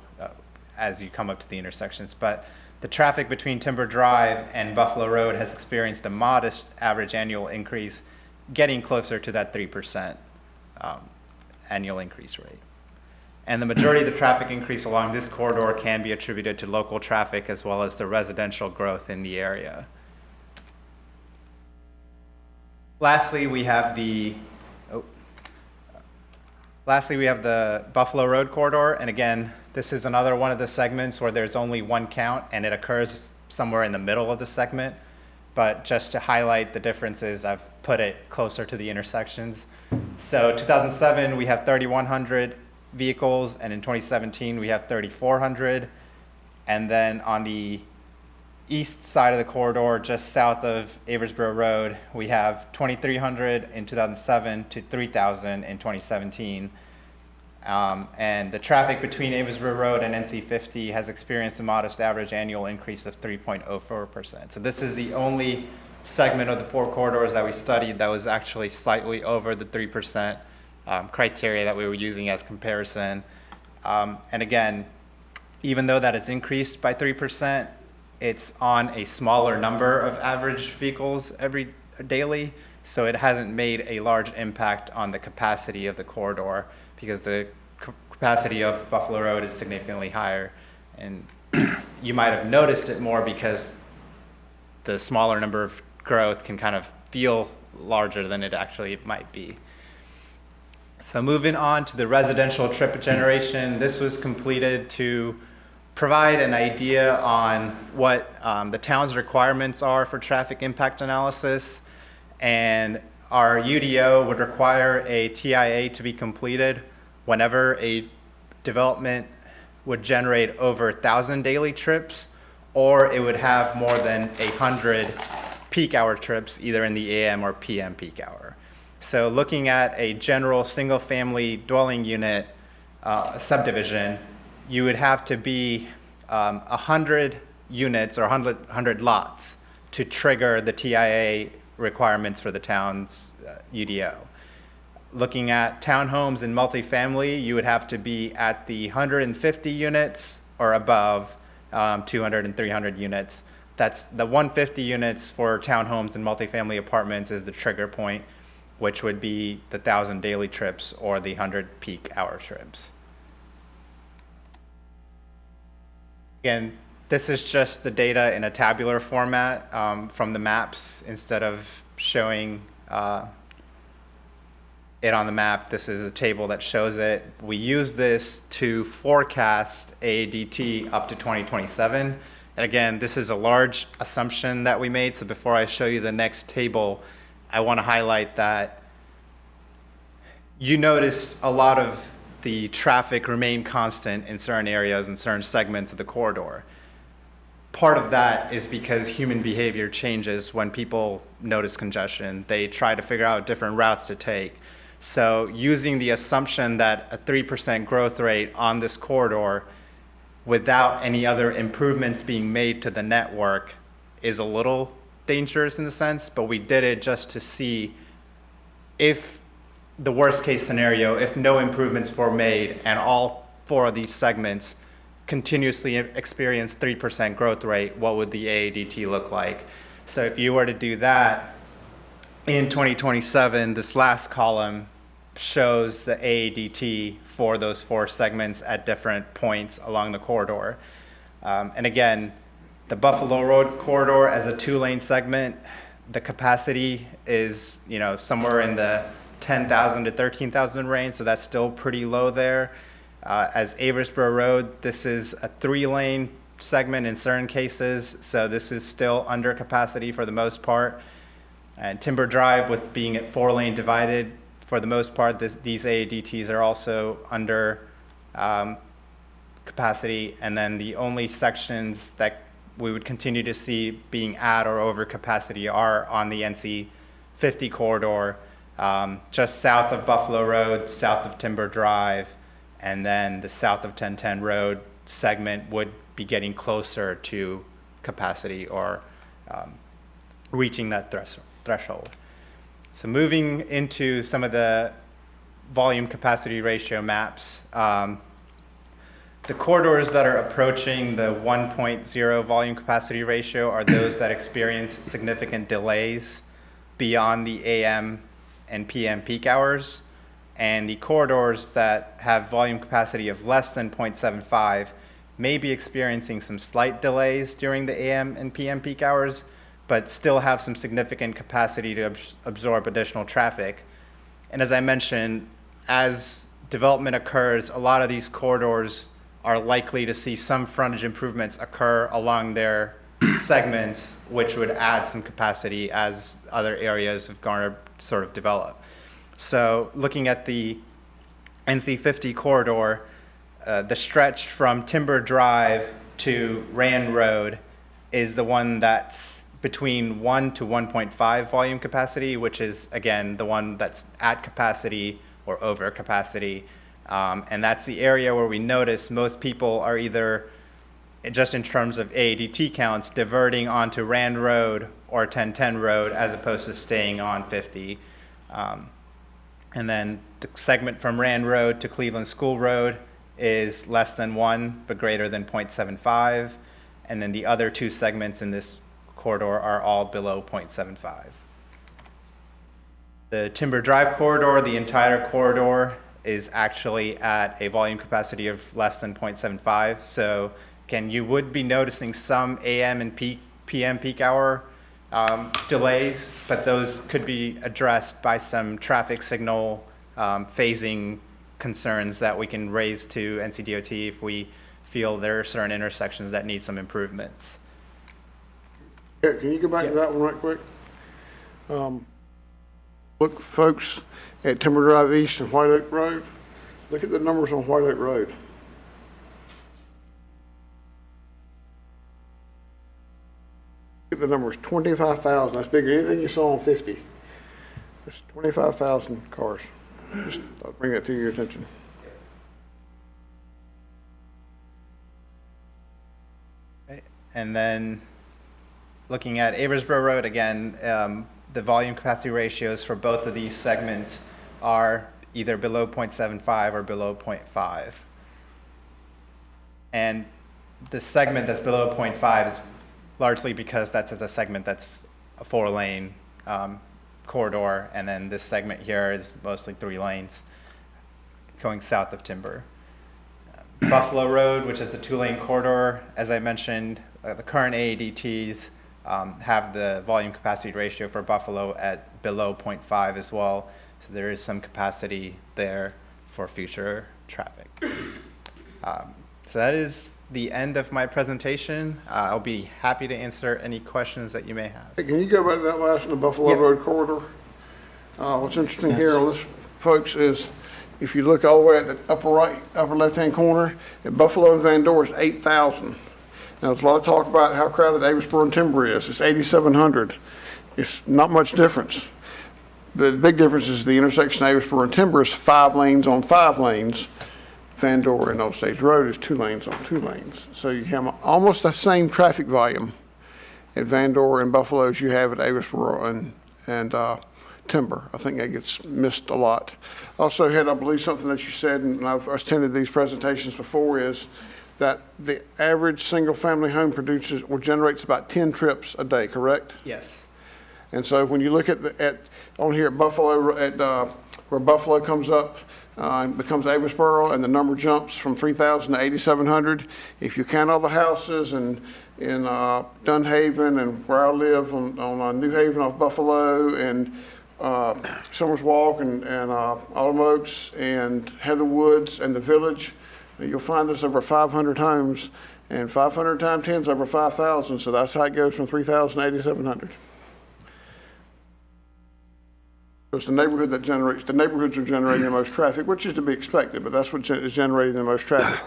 as you come up to the intersections. But the traffic between Timber Drive and Buffalo Road has experienced a modest average annual increase, getting closer to that 3% annual increase rate. And the majority of the traffic increase along this corridor can be attributed to local traffic as well as the residential growth in the area. Lastly, we have the Buffalo Road corridor. And again, this is another one of the segments where there's only 1 count and it occurs somewhere in the middle of the segment. But just to highlight the differences, I've put it closer to the intersections. So 2007, we have 3,100 vehicles, and in 2017 we have 3,400. And then on the east side of the corridor, just south of Aversboro Road, we have 2,300 in 2007 to 3,000 in 2017. And the traffic between Aversboro Road and NC 50 has experienced a modest average annual increase of 3.04%. So this is the only segment of the 4 corridors that we studied that was actually slightly over the 3% criteria that we were using as comparison. And again, even though that it's increased by 3%, it's on a smaller number of average vehicles daily, so it hasn't made a large impact on the capacity of the corridor because the capacity of Buffalo Road is significantly higher. And you might have noticed it more because the smaller number of growth can kind of feel larger than it actually might be. So moving on to the residential trip generation, this was completed to provide an idea on what the town's requirements are for traffic impact analysis. And our UDO would require a TIA to be completed whenever a development would generate over 1,000 daily trips, or it would have more than 100 peak hour trips, either in the AM or PM peak hour. So looking at a general single family dwelling unit subdivision, you would have to be 100 units or 100 lots to trigger the TIA requirements for the town's UDO. Looking at townhomes and multifamily, you would have to be at the 150 units or above 200 and 300 units. That's the 150 units for townhomes and multifamily apartments is the trigger point, which would be the 1,000 daily trips or the 100 peak hour trips. Again, this is just the data in a tabular format from the maps. Instead of showing it on the map, this is a table that shows it. We use this to forecast AADT up to 2027. And again, this is a large assumption that we made. So before I show you the next table, I want to highlight that you notice a lot of the traffic remain constant in certain areas and certain segments of the corridor. Part of that is because human behavior changes when people notice congestion. They try to figure out different routes to take. So using the assumption that a 3% growth rate on this corridor without any other improvements being made to the network is a little dangerous in the sense, but we did it just to see if the worst case scenario, if no improvements were made and all 4 of these segments continuously experience 3% growth rate, what would the AADT look like? So if you were to do that in 2027, this last column shows the AADT for those 4 segments at different points along the corridor. And again, The Buffalo Road corridor as a 2-lane segment, the capacity is, somewhere in the 10,000 to 13,000 range, so that's still pretty low there. As Aversboro Road, this is a 3-lane segment in certain cases, so this is still under capacity for the most part. And Timber Drive, with being at 4-lane divided, for the most part, these AADTs are also under capacity. And then the only sections that we would continue to see being at or over capacity are on the NC 50 corridor, just south of Buffalo Road, south of Timber Drive, and then the south of 1010 Road segment would be getting closer to capacity or reaching that threshold. So moving into some of the volume capacity ratio maps, the corridors that are approaching the 1.0 volume capacity ratio are those that experience significant delays beyond the AM and PM peak hours. And the corridors that have volume capacity of less than 0.75 may be experiencing some slight delays during the AM and PM peak hours, but still have some significant capacity to absorb additional traffic. And as I mentioned, as development occurs, a lot of these corridors are likely to see some frontage improvements occur along their segments, which would add some capacity as other areas of Garner sort of develop. So looking at the NC 50 corridor, the stretch from Timber Drive to Rand Road is the one that's between 1 to 1.5 volume capacity, which is, again, the one that's at capacity or over capacity. And that's the area where we notice most people are either, just in terms of AADT counts, diverting onto Rand Road or 1010 Road as opposed to staying on 50. And then the segment from Rand Road to Cleveland School Road is less than 1 but greater than 0.75. And then the other 2 segments in this corridor are all below 0.75. The Timber Drive corridor, the entire corridor, is actually at a volume capacity of less than 0.75. So again, you would be noticing some AM and PM peak hour delays, but those could be addressed by some traffic signal phasing concerns that we can raise to NCDOT if we feel there are certain intersections that need some improvements. Can you go back to that one right quick? Look, folks, at Timber Drive East and White Oak Road, look at the numbers on White Oak Road. Look at the numbers, 25,000. That's bigger than anything you saw on 50. That's 25,000 cars. Just I'll bring that to your attention. Okay. And then looking at Aversboro Road, again, the volume capacity ratios for both of these segments are either below 0.75 or below 0.5. And the segment that's below 0.5 is largely because that's the segment that's a 4-lane corridor, and then this segment here is mostly 3 lanes going south of Timber. Buffalo Road, which is a 2-lane corridor, as I mentioned, the current AADTs have the volume capacity ratio for Buffalo at below 0.5 as well. So there is some capacity there for future traffic. So that is the end of my presentation. I'll be happy to answer any questions that you may have. Hey, can you go back to that last one, the Buffalo Road corridor? What's interesting here on this, folks, is if you look all the way at the upper left-hand corner, at Buffalo and Van Dorn, it's 8,000. Now, there's a lot of talk about how crowded Aversboro and Timber is. It's 8,700. It's not much difference. The big difference is the intersection of Aversboro and Timber is 5 lanes on 5 lanes. Van Dorn and Old Stage Road is 2 lanes on 2 lanes. So you have almost the same traffic volume at Van Dorn and Buffalo as you have at Aversboro and Timber. I think that gets missed a lot. Also had, I believe, something that you said, and I've attended these presentations before, is that the average single-family home produces or generates about 10 trips a day, correct? Yes. And so when you look at on here at Buffalo, where Buffalo comes up, it becomes Avisboro, and the number jumps from 3,000 to 8,700. If you count all the houses in Dunhaven and where I live on New Haven off Buffalo and Summers Walk and Autumn Oaks and Heather Woods and the Village, you'll find there's over 500 homes, and 500 times 10 is over 5,000, so that's how it goes from 3,000 to 8,700. It's the neighborhood that generates, the neighborhoods are generating the most traffic, which is to be expected, but that's what is generating the most traffic.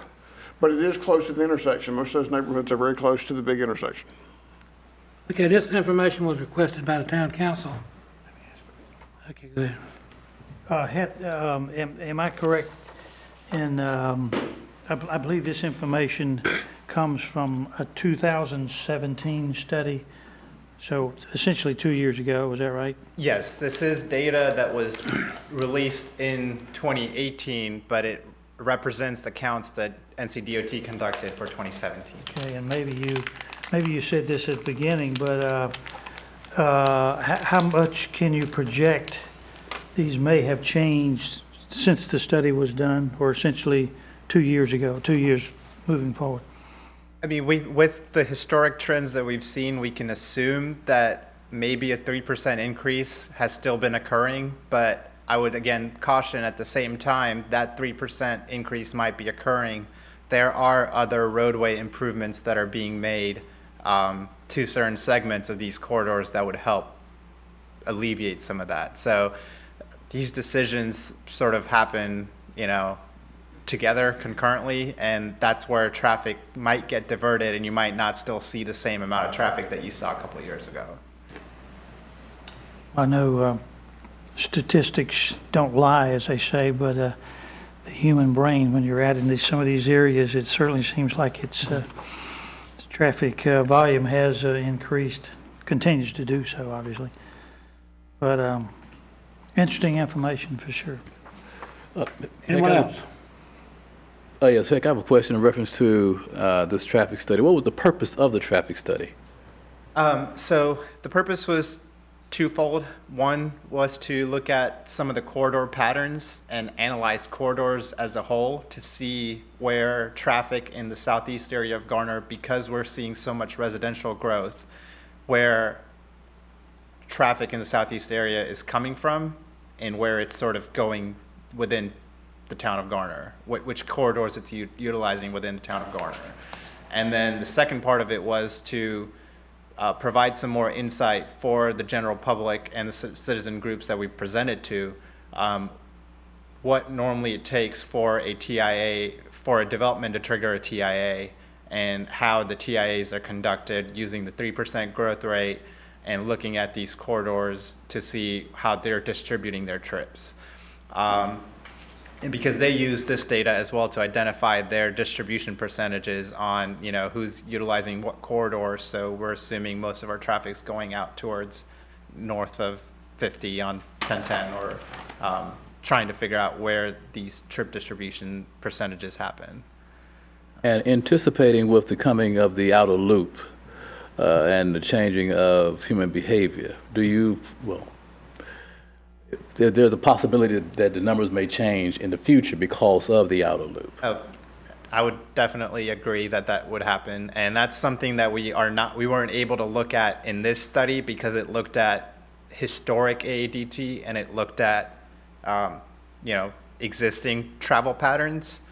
But it is close to the intersection. Most of those neighborhoods are very close to the big intersection. Okay, this information was requested by the town council. Okay, go ahead. Am I correct in, I believe this information comes from a 2017 study, so essentially 2 years ago, was that right? Yes, this is data that was released in 2018, but it represents the counts that NCDOT conducted for 2017. Okay, and maybe you said this at the beginning, but how much can you project these may have changed since the study was done, or essentially 2 years ago, 2 years moving forward? I mean, with the historic trends that we've seen, we can assume that maybe a 3% increase has still been occurring, but I would again caution at the same time that 3% increase might be occurring. There are other roadway improvements that are being made to certain segments of these corridors that would help alleviate some of that. So these decisions sort of happen, together concurrently, and that's where traffic might get diverted and you might not still see the same amount of traffic that you saw a couple of years ago. I know statistics don't lie, as they say, but the human brain, when you're out in some of these areas, it certainly seems like its traffic volume has increased, continues to do so, obviously. But interesting information for sure. Anyone else? Yes, Heck, I have a question in reference to this traffic study. What was the purpose of the traffic study? So the purpose was twofold. One was to look at some of the corridor patterns and analyze corridors as a whole to see where traffic in the southeast area of Garner, because we're seeing so much residential growth, where traffic in the southeast area is coming from and where it's sort of going within the town of Garner, which corridors it's utilizing within the town of Garner. And then the second part of it was to provide some more insight for the general public and the citizen groups that we presented to, what normally it takes for a TIA, for a development to trigger a TIA, and how the TIAs are conducted using the 3% growth rate and looking at these corridors to see how they're distributing their trips. And because they use this data as well to identify their distribution percentages on, who's utilizing what corridors. So we're assuming most of our traffic's going out towards north of 50 on 1010, or trying to figure out where these trip distribution percentages happen. And anticipating with the coming of the outer loop and the changing of human behavior, there's a possibility that the numbers may change in the future because of the outer loop. I would definitely agree that would happen, and that's something that we weren't able to look at in this study because it looked at historic AADT and it looked at existing travel patterns.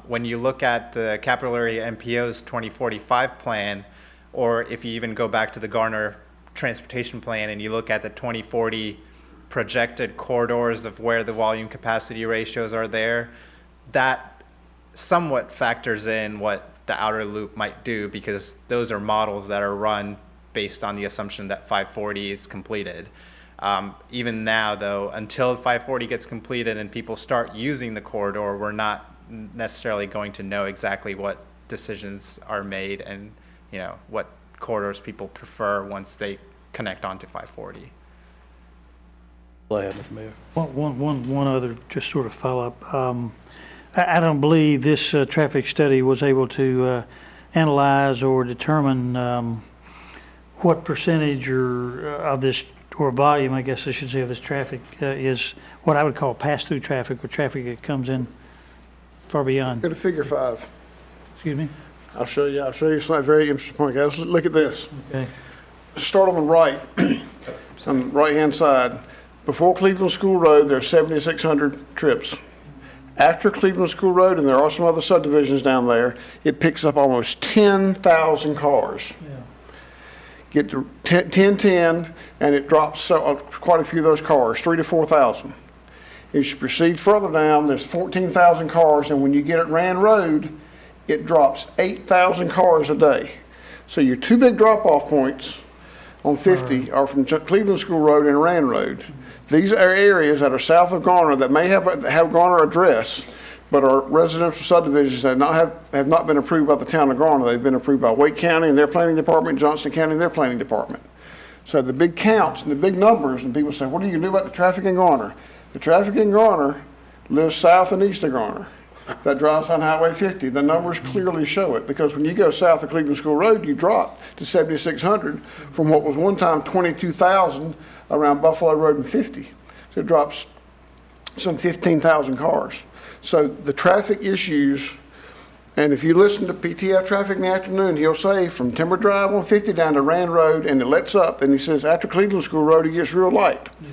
When you look at the Capital Area MPO's 2045 plan, or if you even go back to the Garner Transportation Plan and you look at the 2040 projected corridors of where the volume capacity ratios are there, that somewhat factors in what the outer loop might do, because those are models that are run based on the assumption that 540 is completed. Even now, though, until 540 gets completed and people start using the corridor, we're not necessarily going to know exactly what decisions are made and what corridors people prefer once they connect onto 540. Go ahead, Mr. Mayor. One other just sort of follow-up. I don't believe this traffic study was able to analyze or determine what percentage of this or volume, I guess I should say, of this traffic is what I would call pass-through traffic, or traffic that comes in far beyond. Go to figure 5. Excuse me? I'll show you something very interesting point, guys. Look at this. Okay. Start on the right, on the right-hand side. Before Cleveland School Road, there's 7,600 trips. After Cleveland School Road, and there are some other subdivisions down there, it picks up almost 10,000 cars. Yeah. Get to 1010, and it drops quite a few of those cars, 3,000 to 4,000. As you proceed further down, there's 14,000 cars, and when you get at Rand Road, it drops 8,000 cars a day. So your two big drop-off points on 50 are from Cleveland School Road and Rand Road. These are areas that are south of Garner that may have Garner address, but are residential subdivisions that have not been approved by the town of Garner. They've been approved by Wake County and their planning department, Johnson County and their planning department. So the big counts and the big numbers, and people say, what are you going to do about the traffic in Garner? The traffic in Garner lives south and east of Garner. That drives on Highway 50. The numbers clearly show it, because when you go south of Cleveland School Road, you drop to 7,600 from what was one time 22,000 around Buffalo Road and 50. So it drops some 15,000 cars. So the traffic issues, and if you listen to PTF Traffic in the afternoon, he'll say from Timber Drive on 50 down to Rand Road, and it lets up, and he says after Cleveland School Road, it gets real light. Yeah.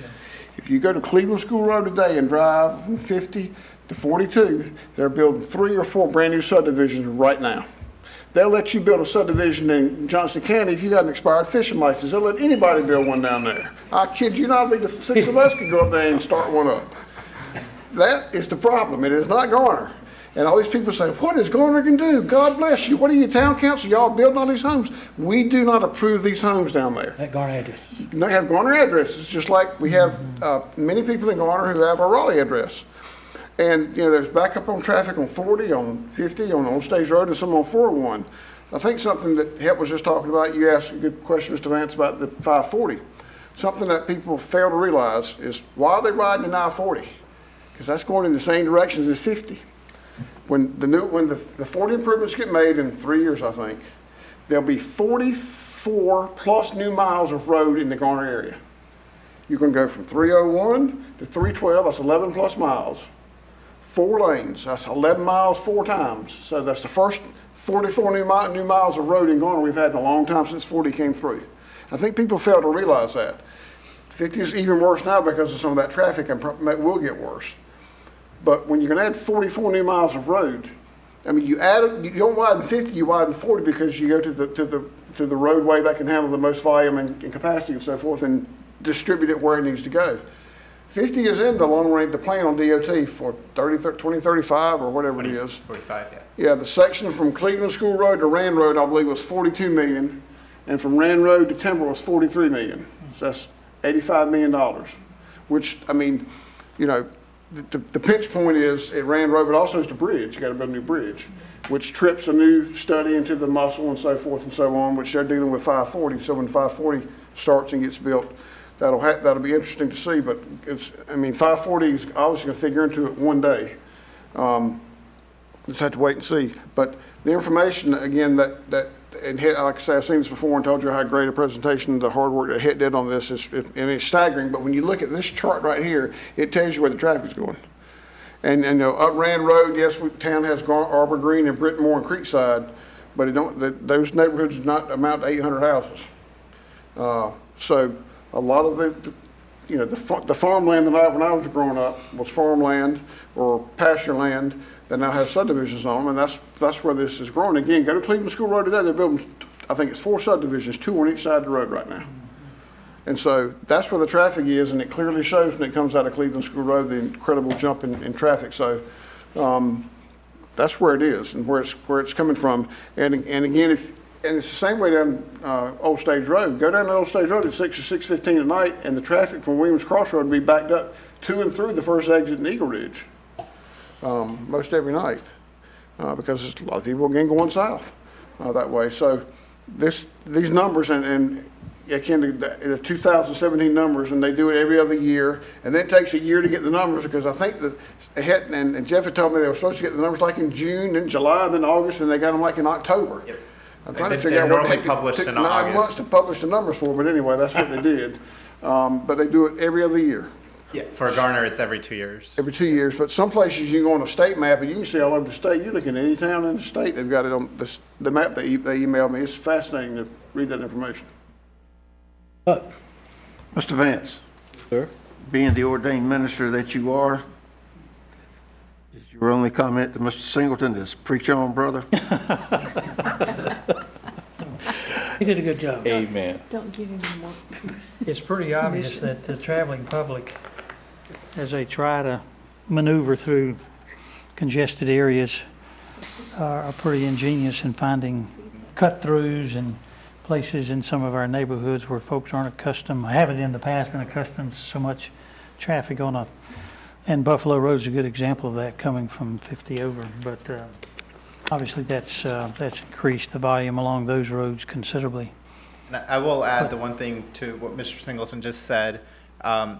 If you go to Cleveland School Road today and drive from 50 to 42, they're building 3 or 4 brand new subdivisions right now. They'll let you build a subdivision in Johnson County if you got an expired fishing license. They'll let anybody build one down there. I kid you not, the 6 of us could go up there and start one up. That is the problem. It is not Garner. And all these people say, what is Garner going to do? God bless you. What are you, town council? Y'all building all these homes? We do not approve these homes down there. At Garner addresses. They have Garner addresses, just like we have many people in Garner who have a Raleigh address. And, you know, there's backup on traffic on 40, on 50, on Old Stage Road, and some on 401. I think something that Hep was just talking about, you asked a good question, Mr. Vance, about the 540. Something that people fail to realize is, why are they riding in I-40? Because that's going in the same direction as 50. When the 40 improvements get made in 3 years, I think, there'll be 44 plus new miles of road in the Garner area. You can go from 301 to 312, that's 11 plus miles. 4 lanes, that's 11 miles 4 times. So that's the first 44 new miles of road in Garner we've had in a long time since 40 came through. I think people fail to realize that. 50 is even worse now because of some of that traffic, and will get worse. But when you're going to add 44 new miles of road, I mean, you don't widen 50, you widen 40 because you go to the roadway that can handle the most volume and capacity and so forth, and distribute it where it needs to go. 50 is in the long range, the plan on DOT for 2035 or whatever it is. 45, yeah. Yeah, the section from Cleveland School Road to Rand Road, I believe, was 42 million, and from Rand Road to Timber was 43 million. So that's $85 million, which, I mean, you know, the pinch point is at Rand Road, but also is the bridge. You got to build a new bridge, which trips a new study into the muscle and so forth and so on, which they're dealing with 540. So when 540 starts and gets built, that'll be interesting to see. But it's, I mean, 540 is obviously going to figure into it one day. Just have to wait and see. But the information, again, and like I say, I've seen this before and told you how great a presentation, the hard work that Hit did on this is, and it's staggering. But when you look at this chart right here, it tells you where the traffic's going. And you know, up Rand Road, yes, town has Arbor Green and Britmore and Creekside, but those neighborhoods do not amount to 800 houses. So a lot of the farmland that when I was growing up was farmland or pasture land that now have subdivisions on them, and that's where this is growing. Again, go to Cleveland School Road today, they're building, I think it's 4 subdivisions, 2 on each side of the road right now. And so that's where the traffic is, and it clearly shows when it comes out of Cleveland School Road, the incredible jump in traffic. So that's where it is and where it's coming from. And again, and it's the same way down Old Stage Road. Go down to Old Stage Road at 6 or 6:15 at night, and the traffic from Williams Crossroad will be backed up to and through the first exit in Eagle Ridge most every night because there's a lot of people again going south that way. So these numbers and again the 2017 numbers, and they do it every other year, and then it takes a year to get the numbers because I think that and Jeff had told me they were supposed to get the numbers like in June, then July, then August, and they got them like in October. Yep. I'm trying to figure out what they took 9 months to publish the numbers for, but anyway, that's what they did. But they do it every other year. Yeah, for Garner, it's every 2 years. Every 2 years, but some places you go on a state map and you can see all over the state. You look at any town in the state, they've got it on the map they emailed me. It's fascinating to read that information. But Mr. Vance, Sir? being the ordained minister that you are, is your only comment to Mr. Singleton is preach on, brother? he did a good job. Amen. Don't give him more. It's pretty obvious that the traveling public, as they try to maneuver through congested areas, are pretty ingenious in finding cut-throughs and places in some of our neighborhoods where folks aren't accustomed, haven't in the past been accustomed to so much traffic on and Buffalo Road's a good example of that coming from 50 over. But obviously that's increased the volume along those roads considerably. And I will add the one thing to what Mr. Singleton just said.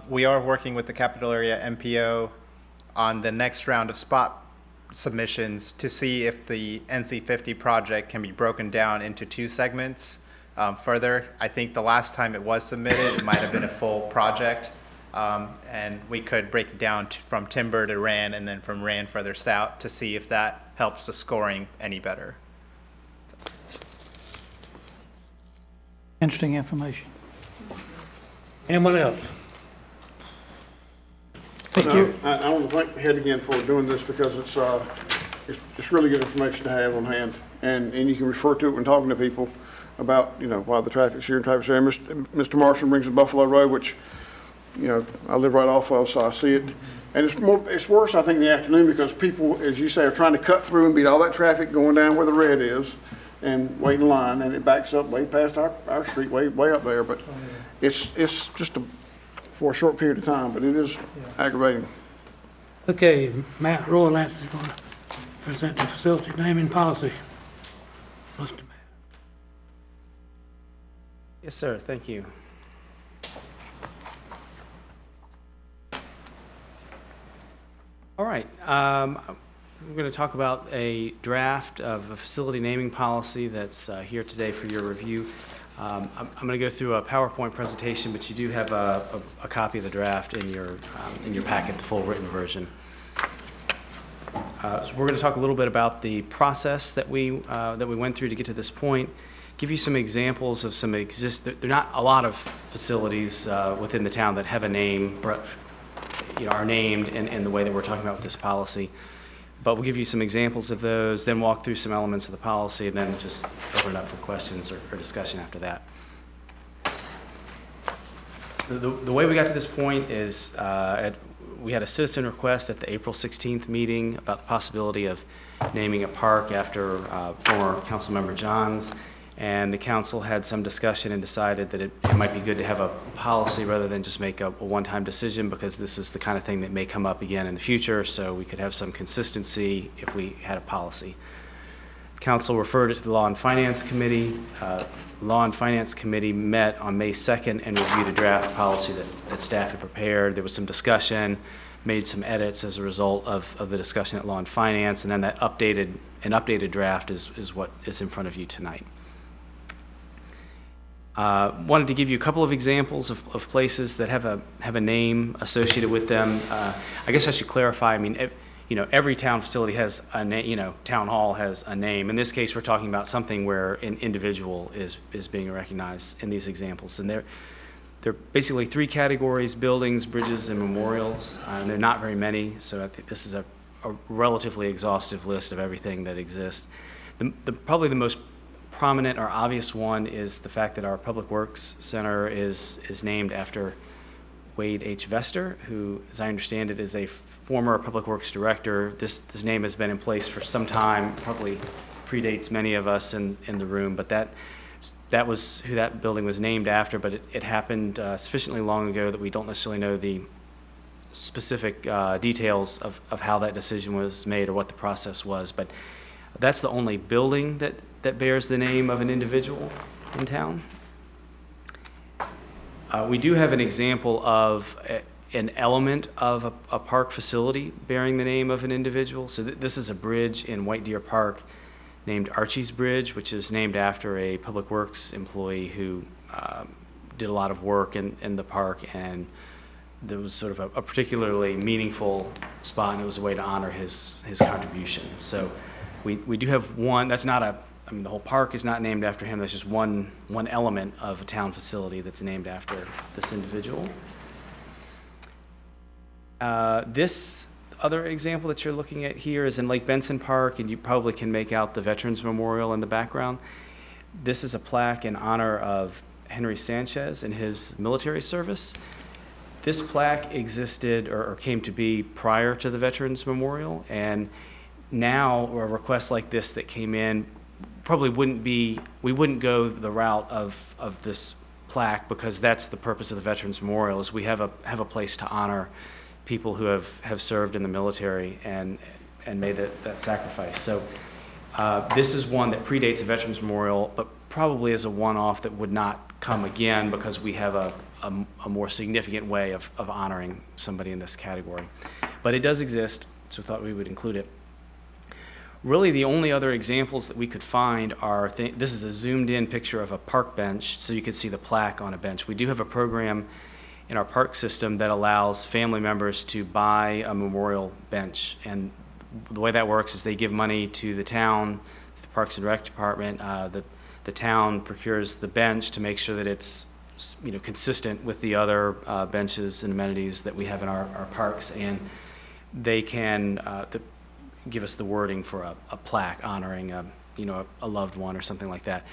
We are working with the Capital Area MPO on the next round of spot submissions to see if the NC50 project can be broken down into 2 segments. Further, I think the last time it was submitted, it might have been a full project, and we could break it down from Timber to Rand and then from Rand further south to see if that helps the scoring any better. Interesting information. Anyone else? Thank you. I want to thank the head again for doing this because it's really good information to have on hand, and you can refer to it when talking to people about, why the traffic's here in Traverse area. Mr. Marshall brings the Buffalo Road, which, I live right off of, so I see it. And it's worse, I think, in the afternoon because people, as you say, are trying to cut through and beat all that traffic going down where the red is and wait in line, and it backs up way past our street, way up there. But it's just for a short period of time, but it is aggravating. Okay, Matt Roylance is going to present the facility naming policy. Mr. Matt. Yes, sir. Thank you. All right. We're going to talk about a draft of a facility naming policy that's here today for your review. I'm going to go through a PowerPoint presentation, but you do have a copy of the draft in your packet, the full written version. So we're going to talk a little bit about the process that we went through to get to this point. Give you some examples of some there are not a lot of facilities within the town that have a name, are named in the way that we're talking about with this policy. But we'll give you some examples of those, then walk through some elements of the policy, and then just open it up for questions or discussion after that. The way we got to this point is we had a citizen request at the April 16th meeting about the possibility of naming a park after former council member Johns. And the council had some discussion and decided that it might be good to have a policy rather than just make a one-time decision, because this is the kind of thing that may come up again in the future, so we could have some consistency if we had a policy. Council referred it to the Law and Finance Committee. Law and Finance Committee met on May 2nd and reviewed a draft policy that staff had prepared. There was some discussion, made some edits as a result of the discussion at Law and Finance, and then that updated draft is what is in front of you tonight. Wanted to give you a couple of examples of places that have a name associated with them. I guess I should clarify. I mean, every town facility has a name. Town hall has a name. In this case, we're talking about something where an individual is being recognized in these examples, and they're basically 3 categories: buildings, bridges, and memorials. And they're not very many, so I think this is a relatively exhaustive list of everything that exists. Probably the most prominent or obvious one is the fact that our Public Works Center is named after Wade H. Vester, who, as I understand it, is a former Public Works Director. This name has been in place for some time, probably predates many of us in the room, but that was who that building was named after, but it happened sufficiently long ago that we don't necessarily know the specific details of how that decision was made or what the process was, but that's the only building that bears the name of an individual in town. We do have an example of an element of a park facility bearing the name of an individual. So this is a bridge in White Deer Park named Archie's Bridge, which is named after a Public Works employee who did a lot of work in the park, and there was sort of a particularly meaningful spot, and it was a way to honor his contribution. So we do have one, that's not I mean, the whole park is not named after him, that's just one element of a town facility that's named after this individual. This other example that you're looking at here is in Lake Benson Park, and you probably can make out the Veterans Memorial in the background. This is a plaque in honor of Henry Sanchez and his military service. This plaque existed or came to be prior to the Veterans Memorial, and now a request like this that came in probably we wouldn't go the route of this plaque, because that's the purpose of the Veterans Memorial, is we have a place to honor people who have served in the military and made that sacrifice. So this is one that predates the Veterans Memorial, but probably is a one-off that would not come again, because we have a more significant way of honoring somebody in this category. But it does exist, so we thought we would include it. Really, the only other examples that we could find are, this is a zoomed-in picture of a park bench, so you can see the plaque on a bench. We do have a program in our park system that allows family members to buy a memorial bench, and the way that works is they give money to the town, the Parks and Rec Department. The town procures the bench to make sure that it's consistent with the other benches and amenities that we have in our parks, and they can give us the wording for a plaque honoring a loved one or something like that.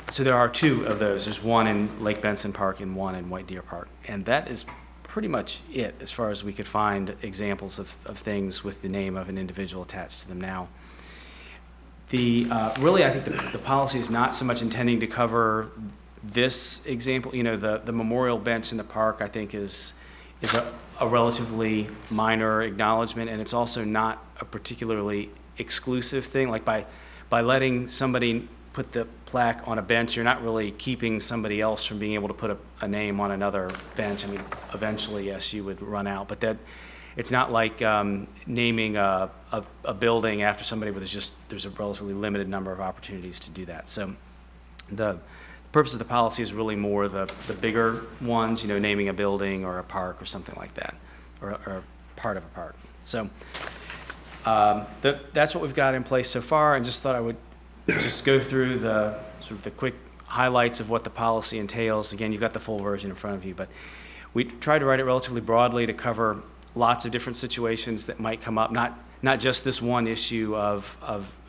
So there are two of those. There's one in Lake Benson Park and one in White Deer Park, and that is pretty much it as far as we could find examples of things with the name of an individual attached to them now. Really, I think the policy is not so much intending to cover this example. The memorial bench in the park, I think, is a relatively minor acknowledgement, and it's also not a particularly exclusive thing. Like by letting somebody put the plaque on a bench, you're not really keeping somebody else from being able to put a name on another bench. I mean, eventually, yes, you would run out, but it's not like naming a building after somebody, but there's a relatively limited number of opportunities to do that. So the purpose of the policy is really more the bigger ones, naming a building or a park or something like that, or part of a park. So that's what we've got in place so far, and just thought I would just go through the quick highlights of what the policy entails. Again, you've got the full version in front of you, but we tried to write it relatively broadly to cover lots of different situations that might come up, not just this one issue of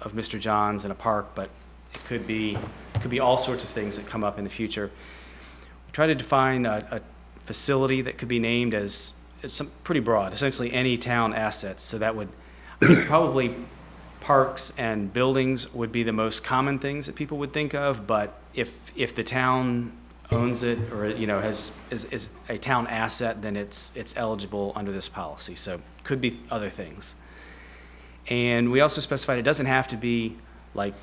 Mr. Johns in a park, but it could be all sorts of things that come up in the future. We try to define a facility that could be named as some pretty broad, essentially any town assets. So that would, probably parks and buildings would be the most common things that people would think of, but if the town owns it or is a town asset, then it's eligible under this policy. So could be other things. And we also specified it doesn't have to be like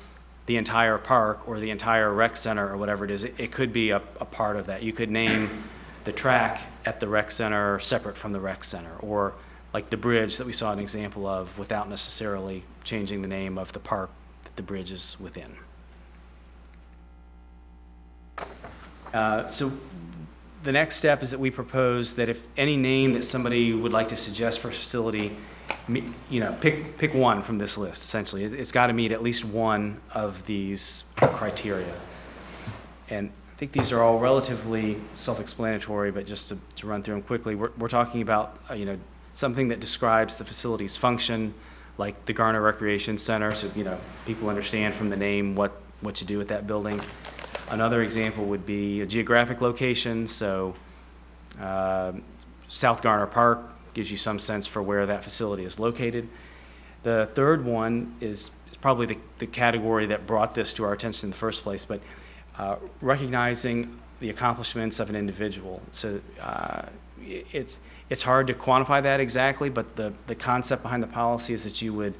the entire park or the entire rec center or whatever it is. It could be a part of that. You could name the track at the rec center separate from the rec center, or like the bridge that we saw an example of, without necessarily changing the name of the park that the bridge is within. So the next step is that we propose that if any name that somebody would like to suggest for a facility, pick one from this list, essentially. It's got to meet at least one of these criteria. And I think these are all relatively self-explanatory, but just to run through them quickly, we're talking about, something that describes the facility's function, like the Garner Recreation Center, so, people understand from the name what you do with that building. Another example would be a geographic location, so South Garner Park gives you some sense for where that facility is located. The third one is probably the category that brought this to our attention in the first place, but recognizing the accomplishments of an individual. So it's hard to quantify that exactly, but the concept behind the policy is that you would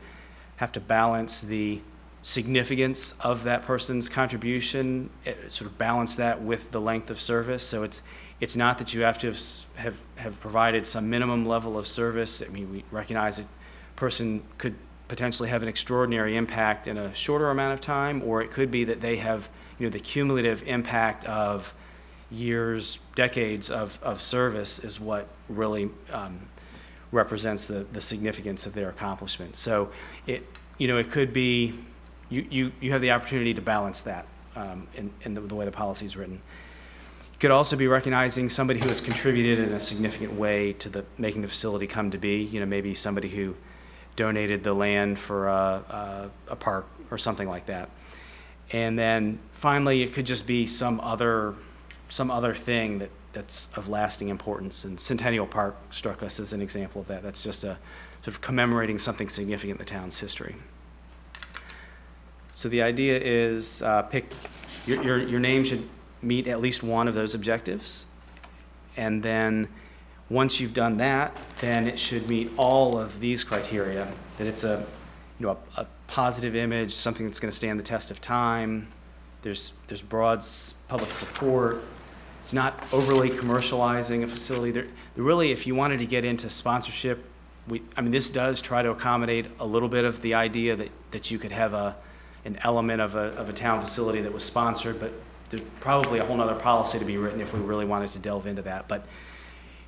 have to balance the significance of that person's contribution, sort of balance that with the length of service. So it's not that you have to have provided some minimum level of service. I mean, we recognize that a person could potentially have an extraordinary impact in a shorter amount of time, or it could be that they have, the cumulative impact of years, decades of service is what really represents the significance of their accomplishment. So it could be, you have the opportunity to balance that in the way the policy is written. You could also be recognizing somebody who has contributed in a significant way to making the facility come to be, maybe somebody who donated the land for a park or something like that. And then finally, it could just be some other thing that's of lasting importance. And Centennial Park struck us as an example of that. That's just a sort of commemorating something significant in the town's history. So the idea is pick your name should meet at least one of those objectives, and then once you've done that, then it should meet all of these criteria, that it's a positive image, something that's going to stand the test of time, there's broad public support, it's not overly commercializing a facility. Really, if you wanted to get into sponsorship, this does try to accommodate a little bit of the idea that you could have an element of a town facility that was sponsored, but there's probably a whole other policy to be written if we really wanted to delve into that. But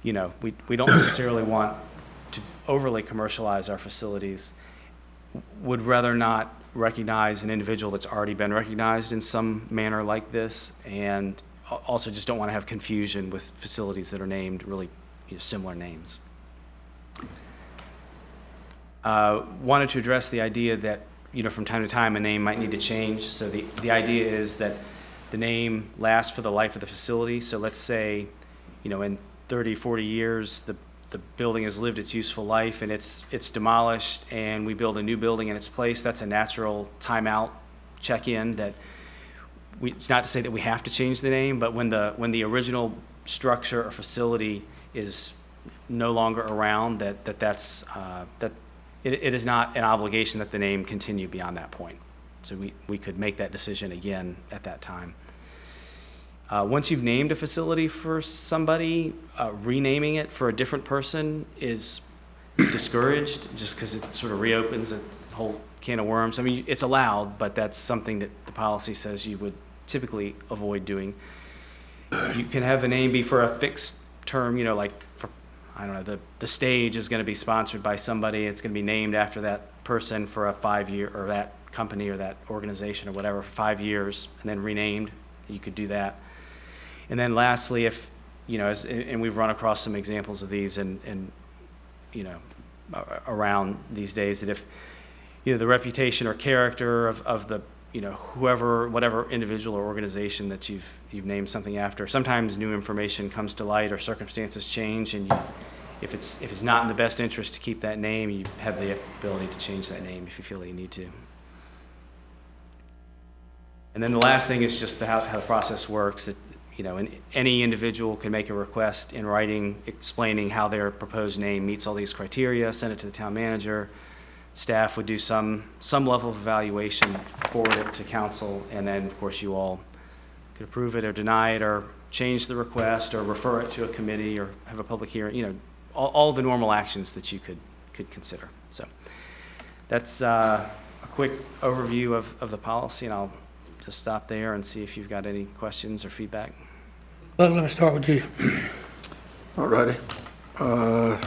we don't necessarily want to overly commercialize our facilities. Would rather not recognize an individual that's already been recognized in some manner like this, and also just don't want to have confusion with facilities that are named really similar names. Wanted to address the idea that from time to time a name might need to change. So the idea is that the name lasts for the life of the facility. So let's say, in 30, 40 years, the building has lived its useful life and it's demolished, and we build a new building in its place. That's a natural timeout check-in. It's not to say that we have to change the name, but when the original structure or facility is no longer around, that it is not an obligation that the name continue beyond that point. So we could make that decision again at that time. Once you've named a facility for somebody, renaming it for a different person is discouraged, just because it sort of reopens a whole can of worms. It's allowed, but that's something that the policy says you would typically avoid doing. You can have a name be for a fixed term, like for, I don't know, the stage is going to be sponsored by somebody. It's going to be named after that person for a 5-year, or that company or that organization or whatever, for 5 years, and then renamed. You could do that. And then lastly, if, and we've run across some examples of these and around these days, that if, the reputation or character of the, whatever individual or organization that you've named something after, sometimes new information comes to light or circumstances change, and if it's not in the best interest to keep that name, you have the ability to change that name if you feel that you need to. And then the last thing is just how the process works. And any individual can make a request in writing explaining how their proposed name meets all these criteria, send it to the town manager. Staff would do some level of evaluation, forward it to council, and then, of course, you all could approve it or deny it or change the request or refer it to a committee or have a public hearing, all the normal actions that you could consider. So that's a quick overview of the policy, and I'll just stop there and see if you've got any questions or feedback. Well, let me start with you. All righty. I'll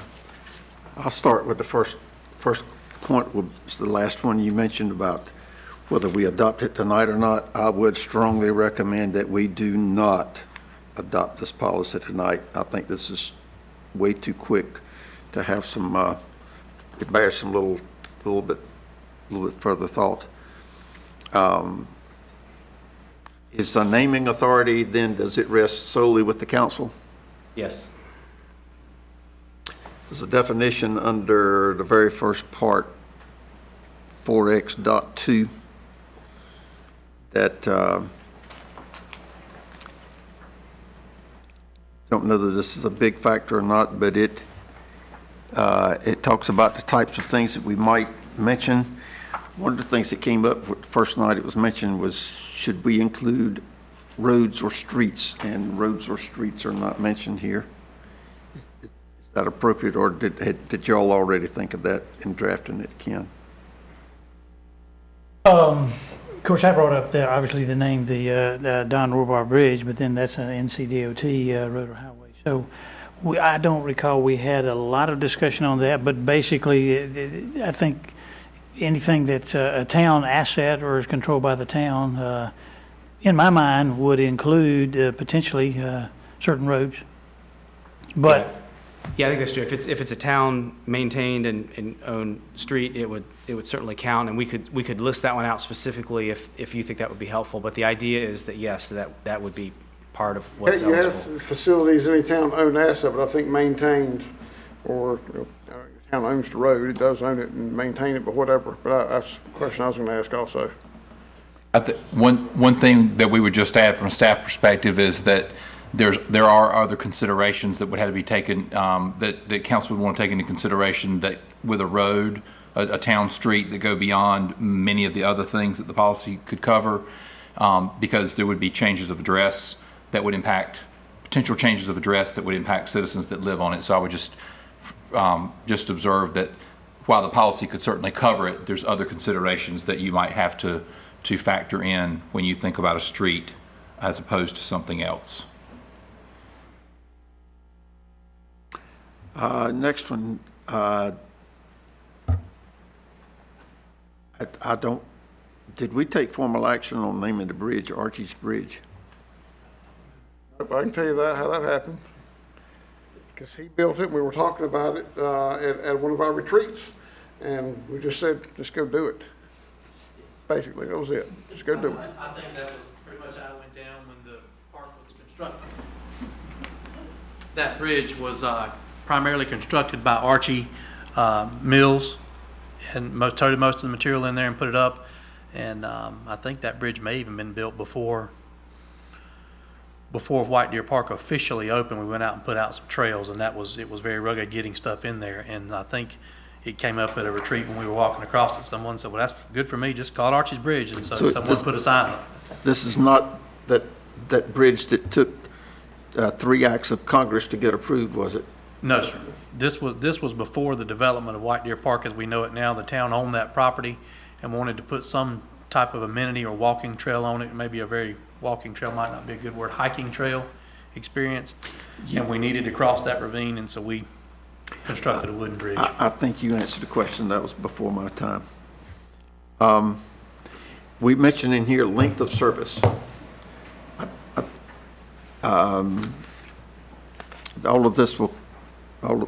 start with the first point, was the last one you mentioned about whether we adopt it tonight or not. I would strongly recommend that we do not adopt this policy tonight. I think this is way too quick to have some, it bears some little bit further thought. Is the naming authority then, does it rest solely with the council? Yes. There's a definition under the very first part, 4X.2, that don't know that this is a big factor or not, but it talks about the types of things that we might mention. One of the things that came up the first night it was mentioned was, should we include roads or streets? And roads or streets are not mentioned here. Is that appropriate, or did y'all already think of that in drafting it, Ken? Of course, I brought up obviously the name, the Don Rohrbar Bridge, but then that's an NCDOT road or highway. So I don't recall we had a lot of discussion on that, but basically, I think anything that's a town asset or is controlled by the town, in my mind, would include potentially certain roads. But Yeah, I think that's true. If it's a town maintained and owned street, it would certainly count, and we could list that one out specifically if you think that would be helpful. But the idea is that yes, that would be part of what's You eligible. have facilities, any town-owned asset, but I think maintained, or town owns the road, it does own it and maintain it, but whatever. But that's a question I was going to ask also. One thing that we would just add from a staff perspective is that there are other considerations that would have to be taken, that council would want to take into consideration, that with a road, a town street, that go beyond many of the other things that the policy could cover, because there would be changes of address that would impact, potential changes of address that would impact citizens that live on it. So I would just observe that while the policy could certainly cover it, there's other considerations that you might have to factor in when you think about a street as opposed to something else. Next one, I don't, did we take formal action on naming the bridge Archie's Bridge? I can tell you how that happened. Because he built it, we were talking about it at one of our retreats, and we just said, just go do it. Basically, that was it. Just go do it. I think that was pretty much how it went down when the park was constructed. That bridge was primarily constructed by Archie Mills, and toted most of the material in there and put it up. And I think that bridge may even been built before White Deer Park officially opened. We went out and put out some trails, and it was very rugged getting stuff in there. And I think it came up at a retreat when we were walking across it. Someone said, well, that's good for me, just call it Archie's Bridge. And so someone put a sign up. This is not that bridge that took 3 acts of Congress to get approved, was it? No, sir. This was before the development of White Deer Park as we know it now. The town owned that property and wanted to put some type of amenity or walking trail on it. Maybe a very walking trail might not be a good word, hiking trail experience. And we needed to cross that ravine, and so we constructed a wooden bridge. I think you answered the question. That was before my time. We mentioned in here length of service. All of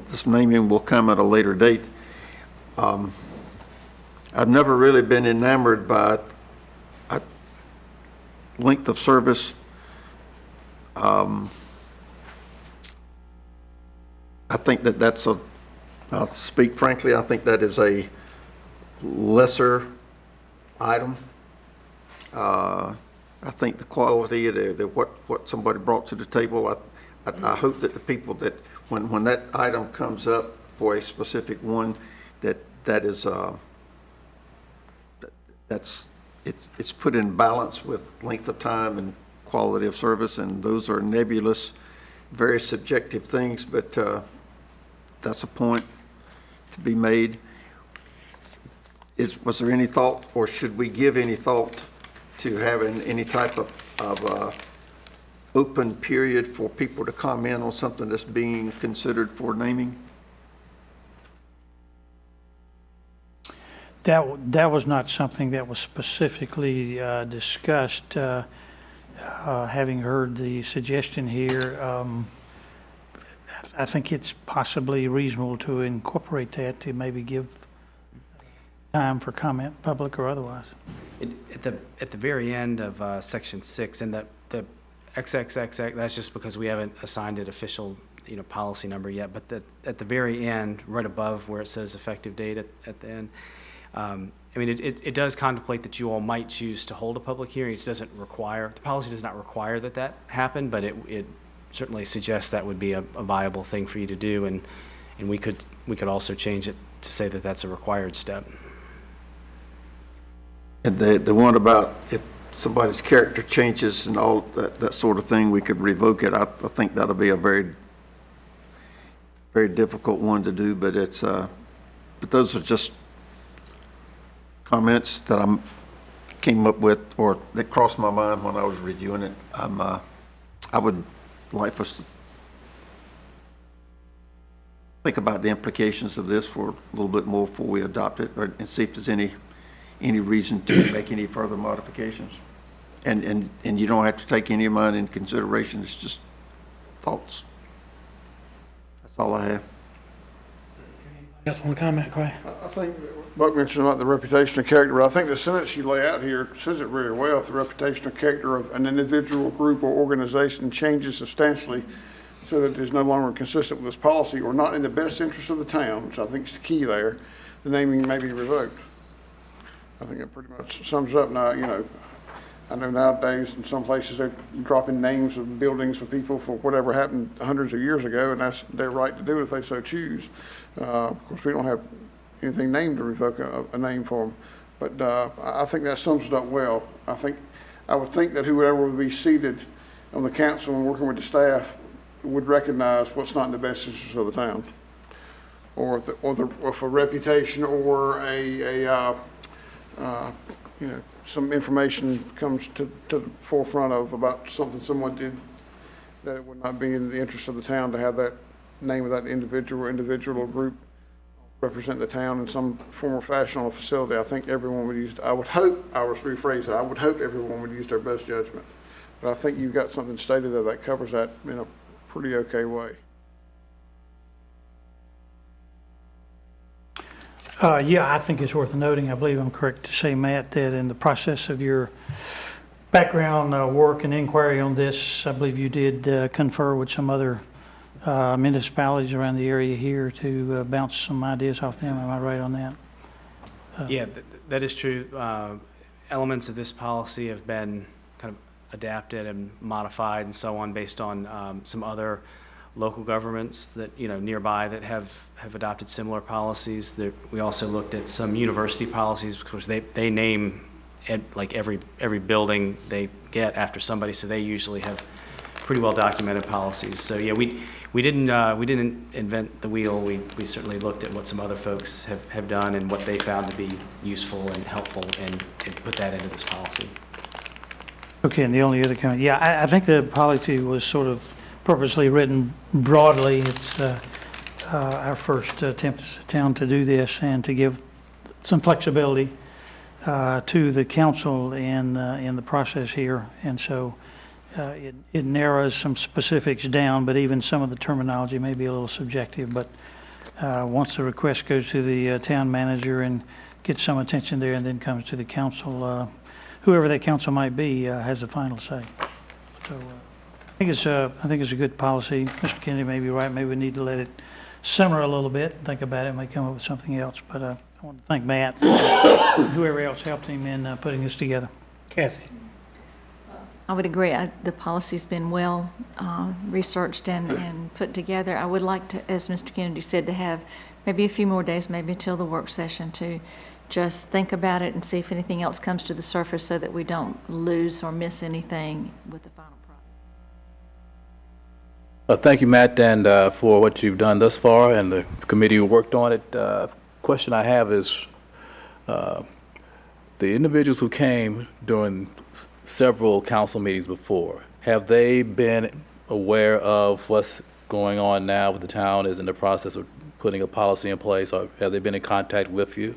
this naming will come at a later date. I've never really been enamored by length of service. I think that's I'll speak frankly, I think that is a lesser item. I think the quality of what somebody brought to the table, I hope that the people that, when that item comes up for a specific one, it's put in balance with length of time and quality of service, and those are nebulous, very subjective things, but that's a point to be made. Was there any thought, or should we give any thought to having any type of open period for people to comment on something that's being considered for naming? That was not something that was specifically discussed. Having heard the suggestion here, I think it's possibly reasonable to incorporate that, to maybe give time for comment, public or otherwise. At the very end of section 6, and the XXXX, that's just because we haven't assigned it official policy number yet, but at the very end, right above where it says effective date at the end, I mean, it does contemplate that you all might choose to hold a public hearing. It doesn't require, the policy does not require that happen, but it certainly suggests that would be a viable thing for you to do, and we could also change it to say that that's a required step. And the one about if somebody's character changes and all that sort of thing, we could revoke it. I think that'll be a very, very difficult one to do, but but those are just comments that came up with, or that crossed my mind when I was reviewing it. I would like for us to think about the implications of this for a little bit more before we adopt it, and see if there's any reason to make any further modifications. And you don't have to take any of mine into consideration. It's just thoughts. That's all I have. Else want to comment, Clay? I think Buck mentioned about the reputation and character, but I think the sentence you lay out here says it very well. If the reputation or character of an individual, group, or organization changes substantially so that it is no longer consistent with this policy or not in the best interest of the town, which I think is the key there, the naming may be revoked. I think it pretty much sums up. Now, you know, I know nowadays in some places they're dropping names of buildings for people for whatever happened hundreds of years ago, and that's their right to do it if they so choose. Of course, we don't have anything named to revoke a name for them, but I think that sums it up well. I would think that whoever would be seated on the council and working with the staff would recognize what's not in the best interest of the town, or for reputation, or you know, some information comes to the forefront of about something someone did that it would not be in the interest of the town to have that name of that individual or group represent the town in some form or fashion on a facility. I think everyone would use, I would hope, I was rephrasing, I would hope everyone would use their best judgment. But I think you've got something stated there that covers that in a pretty okay way. Yeah, I think it's worth noting, I believe I'm correct to say, Matt, that in the process of your background work and inquiry on this, I believe you did confer with some other municipalities around the area here to bounce some ideas off them. Am I right on that? Yeah, that is true. Elements of this policy have been kind of adapted and modified and so on based on some other local governments that, you know, nearby that have adopted similar policies. We also looked at some university policies because they name like every building they get after somebody, so they usually have pretty well documented policies. So yeah, we didn't invent the wheel. We certainly looked at what some other folks have done and what they found to be useful and helpful, and put that into this policy. Okay, and the only other comment, yeah, I think the policy was sort of purposely written broadly. It's our first attempt as a town to do this and to give some flexibility to the council in the process here. And so it narrows some specifics down, but even some of the terminology may be a little subjective. But once the request goes to the town manager and gets some attention there and then comes to the council, whoever that council might be has the final say. So I think it's a good policy. Mr. Kennedy may be right. Maybe we need to let it simmer a little bit, think about it, may come up with something else. But I want to thank Matt and whoever else helped him in putting this together. Kathy. I would agree. The policy's been well researched and put together. I would like to, as Mr. Kennedy said, to have maybe a few more days, maybe until the work session, to just think about it and see if anything else comes to the surface so that we don't lose or miss anything with the final product. Thank you, Matt, and for what you've done thus far, and the committee who worked on it. Question I have is, the individuals who came during several council meetings before, have they been aware of what's going on now with the town is in the process of putting a policy in place, or have they been in contact with you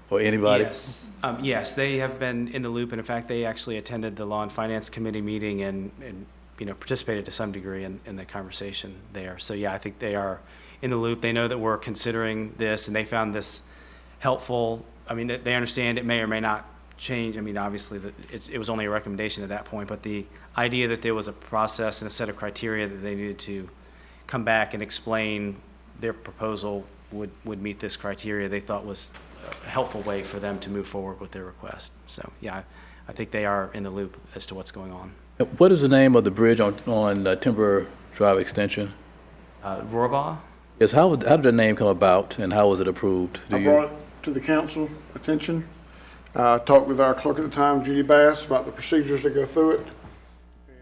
or anybody? Yes, yes, they have been in the loop, and in fact, they actually attended the Law and Finance Committee meeting and you know, participated to some degree in the conversation there. So yeah, I think they are in the loop. They know that we're considering this, and they found this helpful. I mean, they understand it may or may not change. I mean, obviously, it was only a recommendation at that point, but the idea that there was a process and a set of criteria that they needed to come back and explain their proposal would meet this criteria, they thought was a helpful way for them to move forward with their request. So yeah, I think they are in the loop as to what's going on. What is the name of the bridge on Timber Drive Extension? Rohrbaugh? Yes, how did the name come about, and how was it approved? I brought it to the council attention. Talked with our clerk at the time, Judy Bass, about the procedures that go through it. And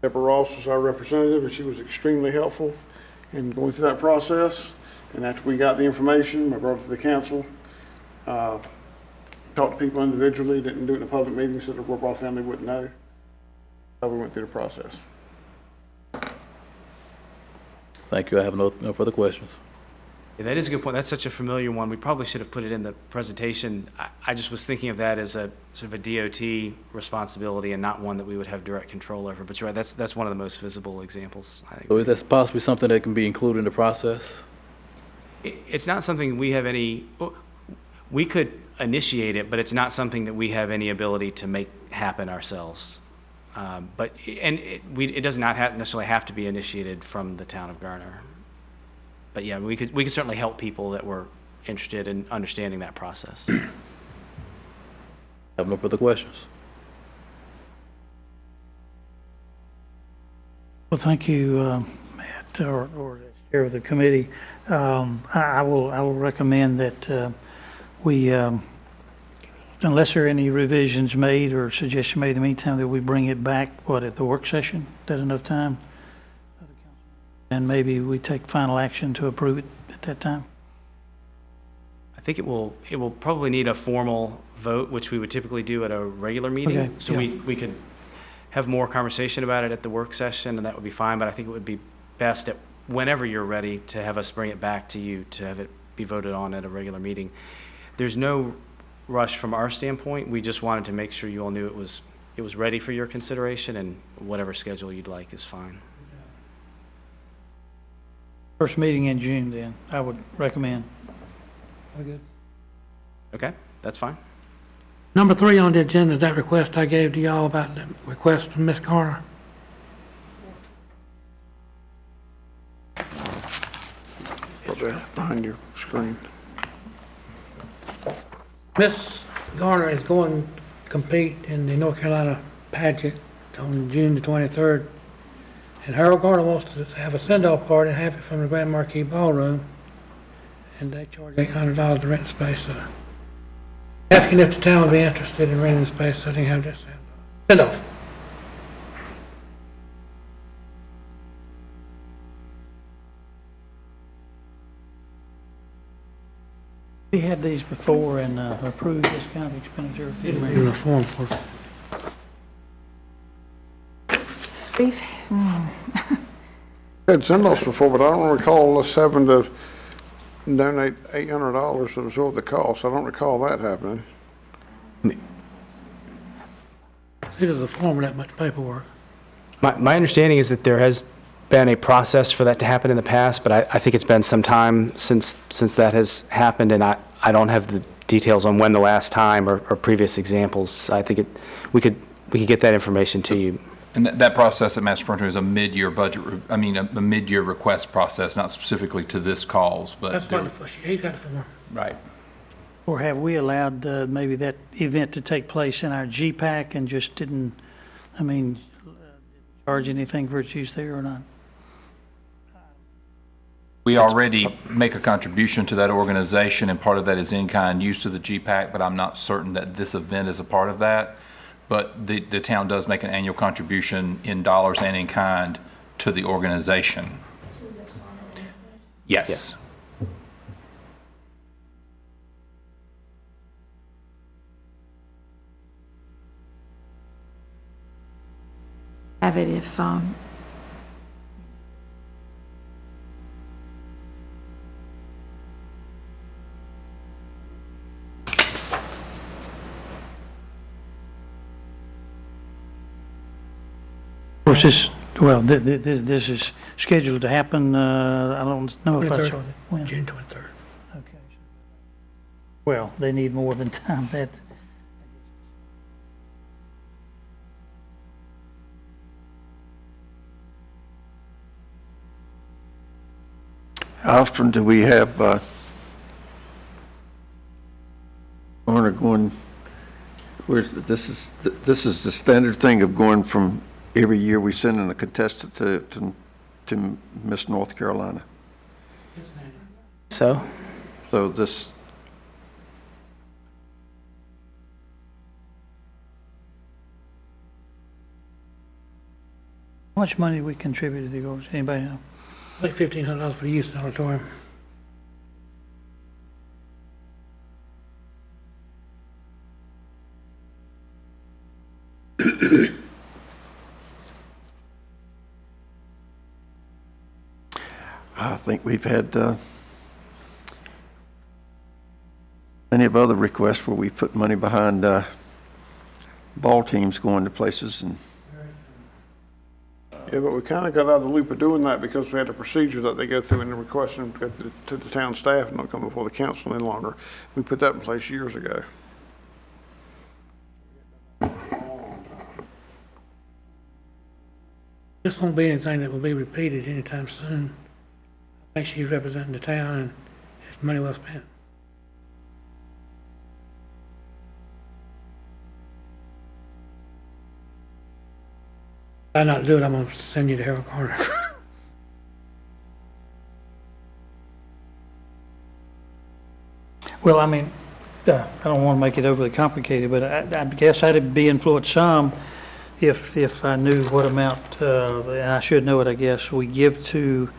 Deborah Ross was our representative, and she was extremely helpful in going through that process. And after we got the information, I brought it to the council. talked to people individually, didn't do it in a public meeting so the Warbaugh family wouldn't know. So we went through the process. Thank you. I have no further questions. Yeah, that is a good point. That's such a familiar one. We probably should have put it in the presentation. I just was thinking of that as a sort of a DOT responsibility and not one that we would have direct control over. But you're right, that's one of the most visible examples, I think. So is that possibly something that can be included in the process? It's not something we have any, we could initiate it, but it's not something that we have any ability to make happen ourselves. It does not necessarily have to be initiated from the town of Garner. But yeah, we could certainly help people that were interested in understanding that process. I have no further questions. Well, thank you, Matt, or the chair of the committee. I will recommend that we, unless there are any revisions made or suggestions made in the meantime, that we bring it back, at the work session? Is that enough time? And maybe we take final action to approve it at that time? I think it will probably need a formal vote, which we would typically do at a regular meeting. Okay, So yeah. we could have more conversation about it at the work session, and that would be fine. But I think it would be best at whenever you're ready to have us bring it back to you to have it be voted on at a regular meeting. There's no rush from our standpoint. We just wanted to make sure you all knew it was ready for your consideration, and whatever schedule you'd like is fine. First meeting in June, then, I would recommend. We good? Okay, that's fine. Number 3 on the agenda is that request I gave to y'all about the request from Ms. Garner. Put that behind your screen. Ms. Garner is going to compete in the North Carolina pageant on June the 23rd. And Harold Garner wants to have a send-off party and have it from the Grand Marquis Ballroom. And they charge $800 to rent the space. So asking if the town would be interested in renting the space so they can have this send-off. We had these before and approved this kind of expenditure. In the form for We've, Had send-offs before, but I don't recall us having to donate $800 to absorb the cost. I don't recall that happening. it's either the form or that much paperwork. My understanding is that there has been a process for that to happen in the past, but I think it's been some time since that has happened, and I don't have the details on when the last time or previous examples. I think we could get that information to you. And that process that Matt's referring to is a mid-year budget, a mid-year request process, not specifically to this cause, but. That's what he's got the form. Right. Or have we allowed maybe that event to take place in our GPAC and just didn't, charge anything for its use there or not? We already make a contribution to that organization, and part of that is in-kind use of the GPAC, but I'm not certain that this event is a part of that. But the town does make an annual contribution in dollars and in kind to the organization. Yes. have it if, Of course, this is scheduled to happen, I don't know if that's. 23rd, when. June 23rd. Okay. Well, they need more than time, that. How often do we have going? This is the standard thing of going from every year we send in a contestant to Miss North Carolina. So This. How much money we contributed to the org? Anybody know? Like $1,500 for the use of the auditorium. I think we've had plenty of other requests where we put money behind ball teams going to places. And Yeah, but we kind of got out of the loop of doing that because we had a procedure that they go through and request them to the town staff and not come before the council any longer. We put that in place years ago. This won't be anything that will be repeated anytime soon. I think she's representing the town and it's money well spent. If I not do it, I'm gonna send you to Harold Garner. Well, I mean, I don't want to make it overly complicated, but I guess I'd be influenced some if I knew what amount, and I should know it, I guess, we give to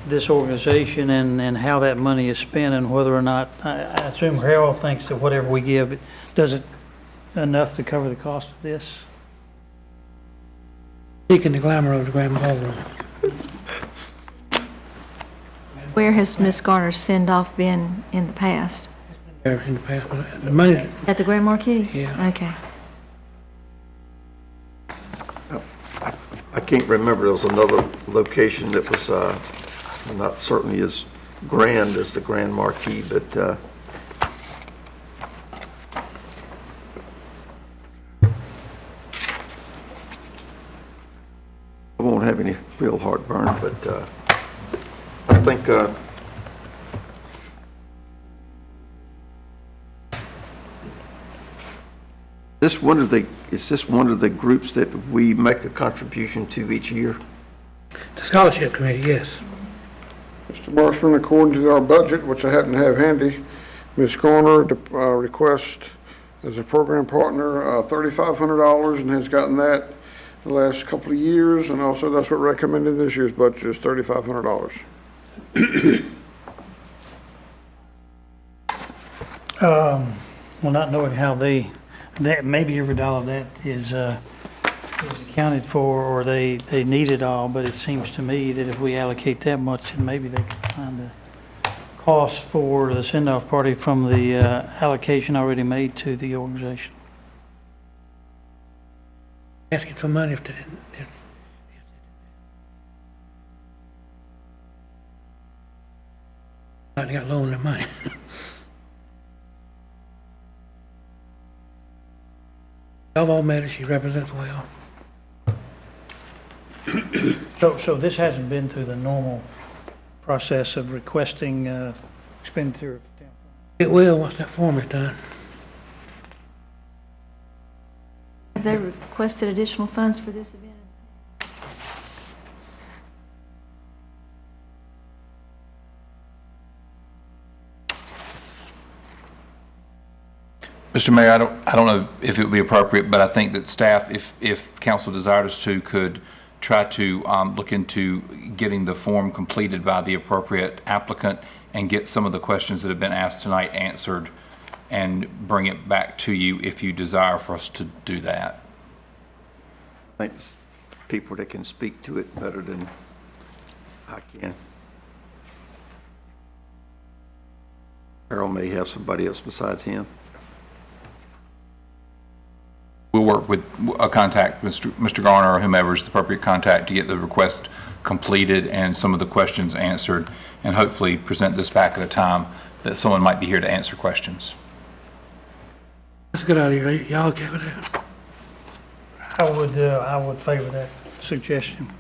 this organization and how that money is spent and whether or not, I assume Harold thinks that whatever we give, does it enough to cover the cost of this? Seeking the glamour of the Grand Ballroom. Where has Ms. Garner's send-off been in the past? In the past, but the money, At the Grand Marquis? Yeah. Okay. I can't remember, there was another location that was not certainly as grand as the Grand Marquis, but I won't have any real heartburn, but I think is this one of the groups that we make a contribution to each year? the scholarship committee, yes. Mr. Marshman, according to our budget, which I happen to have handy, Ms. Garner requests as a program partner $3,500 and has gotten that the last couple of years, and also that's what recommended this year's budget is $3,500. Well, not knowing how that maybe every dollar of that is accounted for or they need it all, but it seems to me that if we allocate that much, then maybe they could find a cost for the send-off party from the allocation already made to the organization. Asking for money if they got loaned their money. I've all met her, she represents well. So this hasn't been through the normal process of requesting expenditure of town funds? It will once that form is done. Have they requested additional funds for this event? Mr. Mayor, I don't know if it would be appropriate, but I think that staff, if council desired us to, could try to look into getting the form completed by the appropriate applicant and get some of the questions that have been asked tonight answered and bring it back to you if you desire for us to do that. I think it's people that can speak to it better than I can. Harold may have somebody else besides him. We'll work with a contact, Mr. Garner or whomever is the appropriate contact, to get the request completed and some of the questions answered, and hopefully present this back at a time that someone might be here to answer questions. That's a good idea. Y'all okay with that? I would favor that suggestion.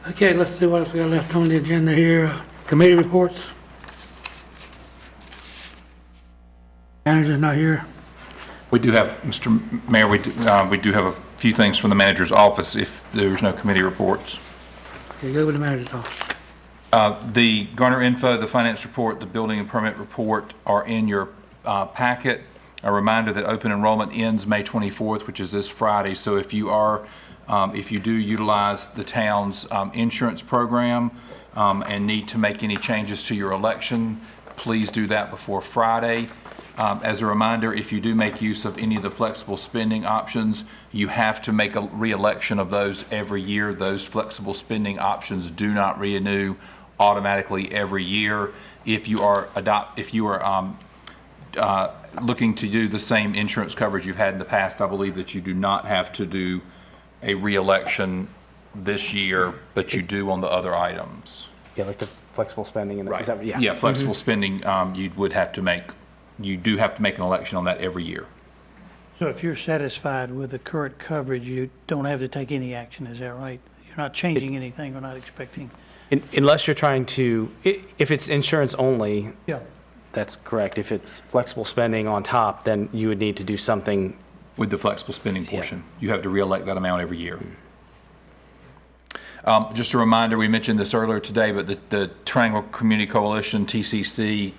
Okay, let's see what else we got left on the agenda here. Committee reports. Manager's not here. We do have, Mr. Mayor, we do have a few things from the manager's office if there's no committee reports. Okay, go with the manager's office. The Garner info, the finance report, the building and permit report are in your packet. A reminder that open enrollment ends May 24th, which is this Friday. So if you do utilize the town's insurance program and need to make any changes to your election, please do that before Friday. As a reminder, if you do make use of any of the flexible spending options, you have to make a re-election of those every year. Those flexible spending options do not renew automatically every year. If you are looking to do the same insurance coverage you've had in the past, I believe that you do not have to do a re-election this year, but you do on the other items. Yeah, like the flexible spending and Right. is that, yeah. Yeah, flexible spending, you do have to make an election on that every year. So if you're satisfied with the current coverage, you don't have to take any action, is that right? You're not changing anything or not expecting? Unless you're trying to, if it's insurance only, Yeah. that's correct. If it's flexible spending on top, then you would need to do something. With the flexible spending portion, you have to re-elect that amount every year. Just a reminder, we mentioned this earlier today, but the Triangle Community Coalition, TCC,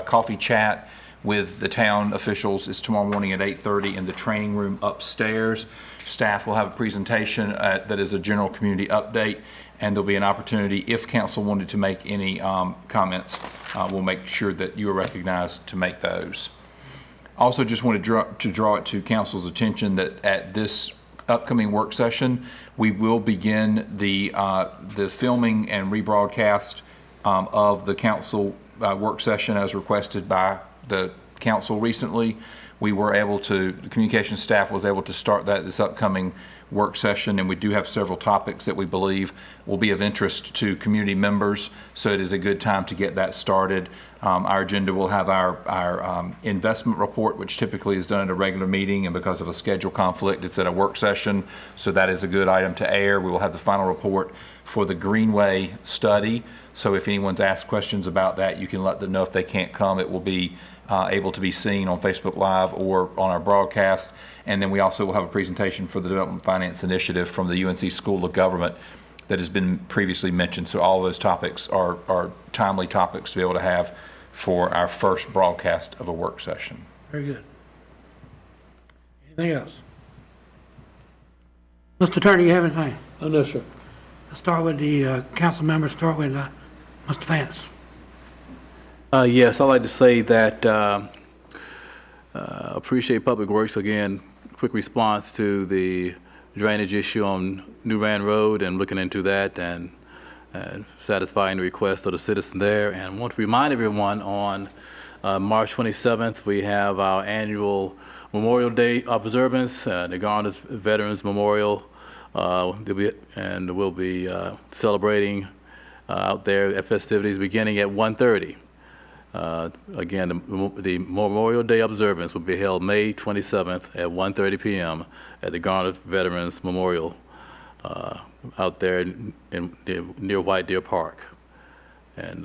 coffee chat with the town officials is tomorrow morning at 8:30 in the training room upstairs. Staff will have a presentation that is a general community update, and there'll be an opportunity, if council wanted to make any comments, we'll make sure that you are recognized to make those. Also, just wanted to draw it to council's attention that at this upcoming work session, we will begin the filming and rebroadcast of the council work session as requested by the council recently. The communications staff was able to start that this upcoming work session, and we do have several topics that we believe will be of interest to community members, so it is a good time to get that started. Our agenda will have our investment report, which typically is done at a regular meeting, and because of a schedule conflict, it's at a work session, so that is a good item to air. We will have the final report for the Greenway study, so if anyone's asked questions about that, you can let them know if they can't come. It will be able to be seen on Facebook Live or on our broadcast. And then we also will have a presentation for the Development Finance Initiative from the UNC School of Government that has been previously mentioned. So all of those topics are timely topics to be able to have for our first broadcast of a work session. Very good. Anything else? Mr. Attorney, you have anything? Oh, no, sir. Let's start with the council members. Start with Mr. Vance. Yes, I'd like to say that appreciate Public Works again. Quick response to the drainage issue on New Rand Road and looking into that and satisfying the request of the citizen there. And I want to remind everyone on March 27th, we have our annual Memorial Day observance, the Garner Veterans Memorial, and we'll be celebrating out there at festivities beginning at 1:30. Again, the Memorial Day observance will be held May 27th at 1:30 p.m. at the Garner Veterans Memorial out there near White Deer Park. And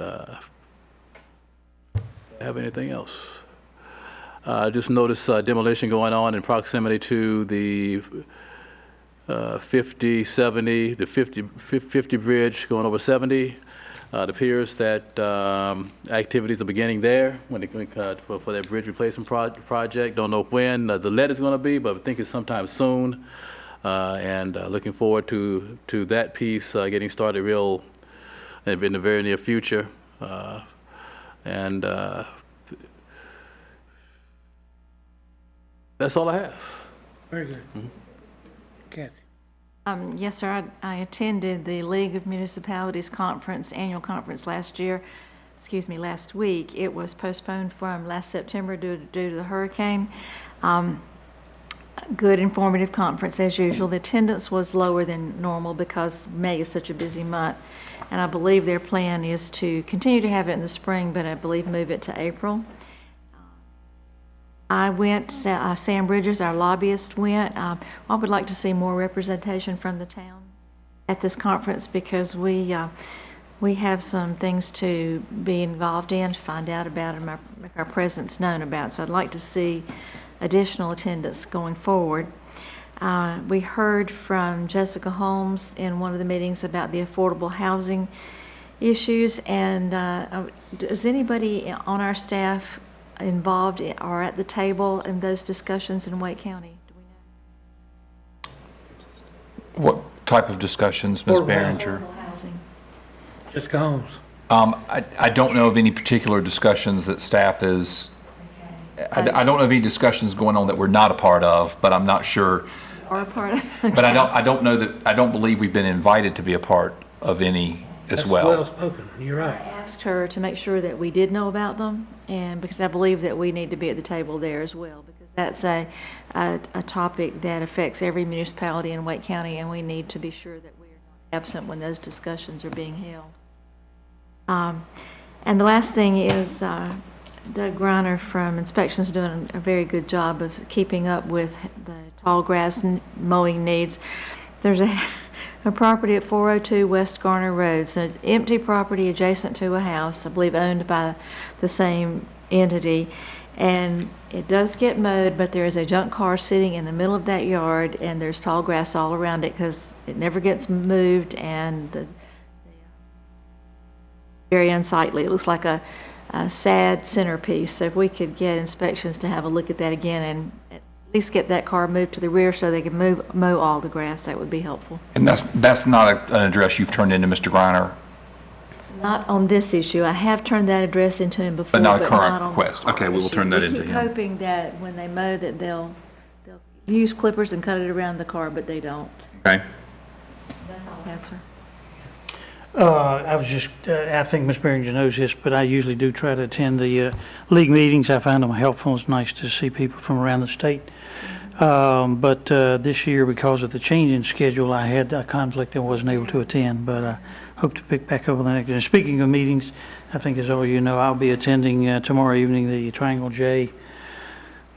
have anything else? Just noticed demolition going on in proximity to the 50 bridge going over 70. It appears that activities are beginning there for that bridge replacement project. Don't know when the lead is going to be, but I think it's sometime soon. And looking forward to that piece getting started in the very near future. That's all I have. Very good. Kathy. Yes, sir. I attended the League of Municipalities conference, annual conference last week. It was postponed from last September due to the hurricane. Good informative conference as usual. The attendance was lower than normal because May is such a busy month. And I believe their plan is to continue to have it in the spring, but I believe move it to April. I went, Sam Bridges, our lobbyist, went. I would like to see more representation from the town at this conference because we have some things to be involved in, to find out about and make our presence known about. So I'd like to see additional attendance going forward. We heard from Jessica Holmes in one of the meetings about the affordable housing issues. And is anybody on our staff involved or at the table in those discussions in Wake County? Do we know? What type of discussions, Ms. Behringer? Affordable housing. Jessica Holmes. I don't know of any particular discussions that staff is I don't know of any discussions going on that we're not a part of, but I'm not sure. Or a part of? But I don't believe we've been invited to be a part of any as That's well. well spoken. You're I right. asked her to make sure that we did know about them, and because I believe that we need to be at the table there as well, because that's a topic that affects every municipality in Wake County, and we need to be sure that we are not absent when those discussions are being held. And the last thing is Doug Garner from Inspections doing a very good job of keeping up with the tall grass mowing needs. There's a property at 402 West Garner Road. It's an empty property adjacent to a house, I believe owned by the same entity. And it does get mowed, but there is a junk car sitting in the middle of that yard, and there's tall grass all around it because it never gets moved, and very unsightly. It looks like a sad centerpiece. So if we could get Inspections to have a look at that again and at least get that car moved to the rear so they can mow all the grass, that would be helpful. And that's not an address you've turned into Mr. Griner, Not on this issue. I have turned that address into him before, but not a on current the request. Okay, we will turn that into We keep him. hoping that when they mow that they'll use clippers and cut it around the car, but they don't. Okay. That's all I have, sir. I was just, I think Ms. Barringer knows this, but I usually do try to attend the league meetings. I find them helpful. It's nice to see people from around the state. But this year, because of the change in schedule, I had a conflict and wasn't able to attend, but I hope to pick back up on the next. And speaking of meetings, I think as all you know, I'll be attending tomorrow evening the Triangle J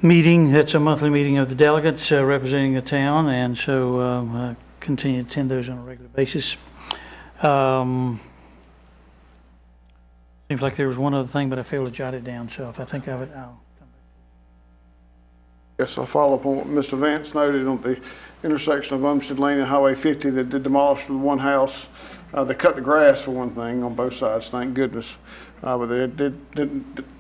meeting. That's a monthly meeting of the delegates representing the town, and so continue to attend those on a regular basis. Seems like there was one other thing, but I failed to jot it down, so if I think of it, I'll come back. Yes, I'll follow up on what Mr. Vance noted on the intersection of Umstead Lane and Highway 50 that did demolish the one house. They cut the grass for one thing on both sides, thank goodness. But they did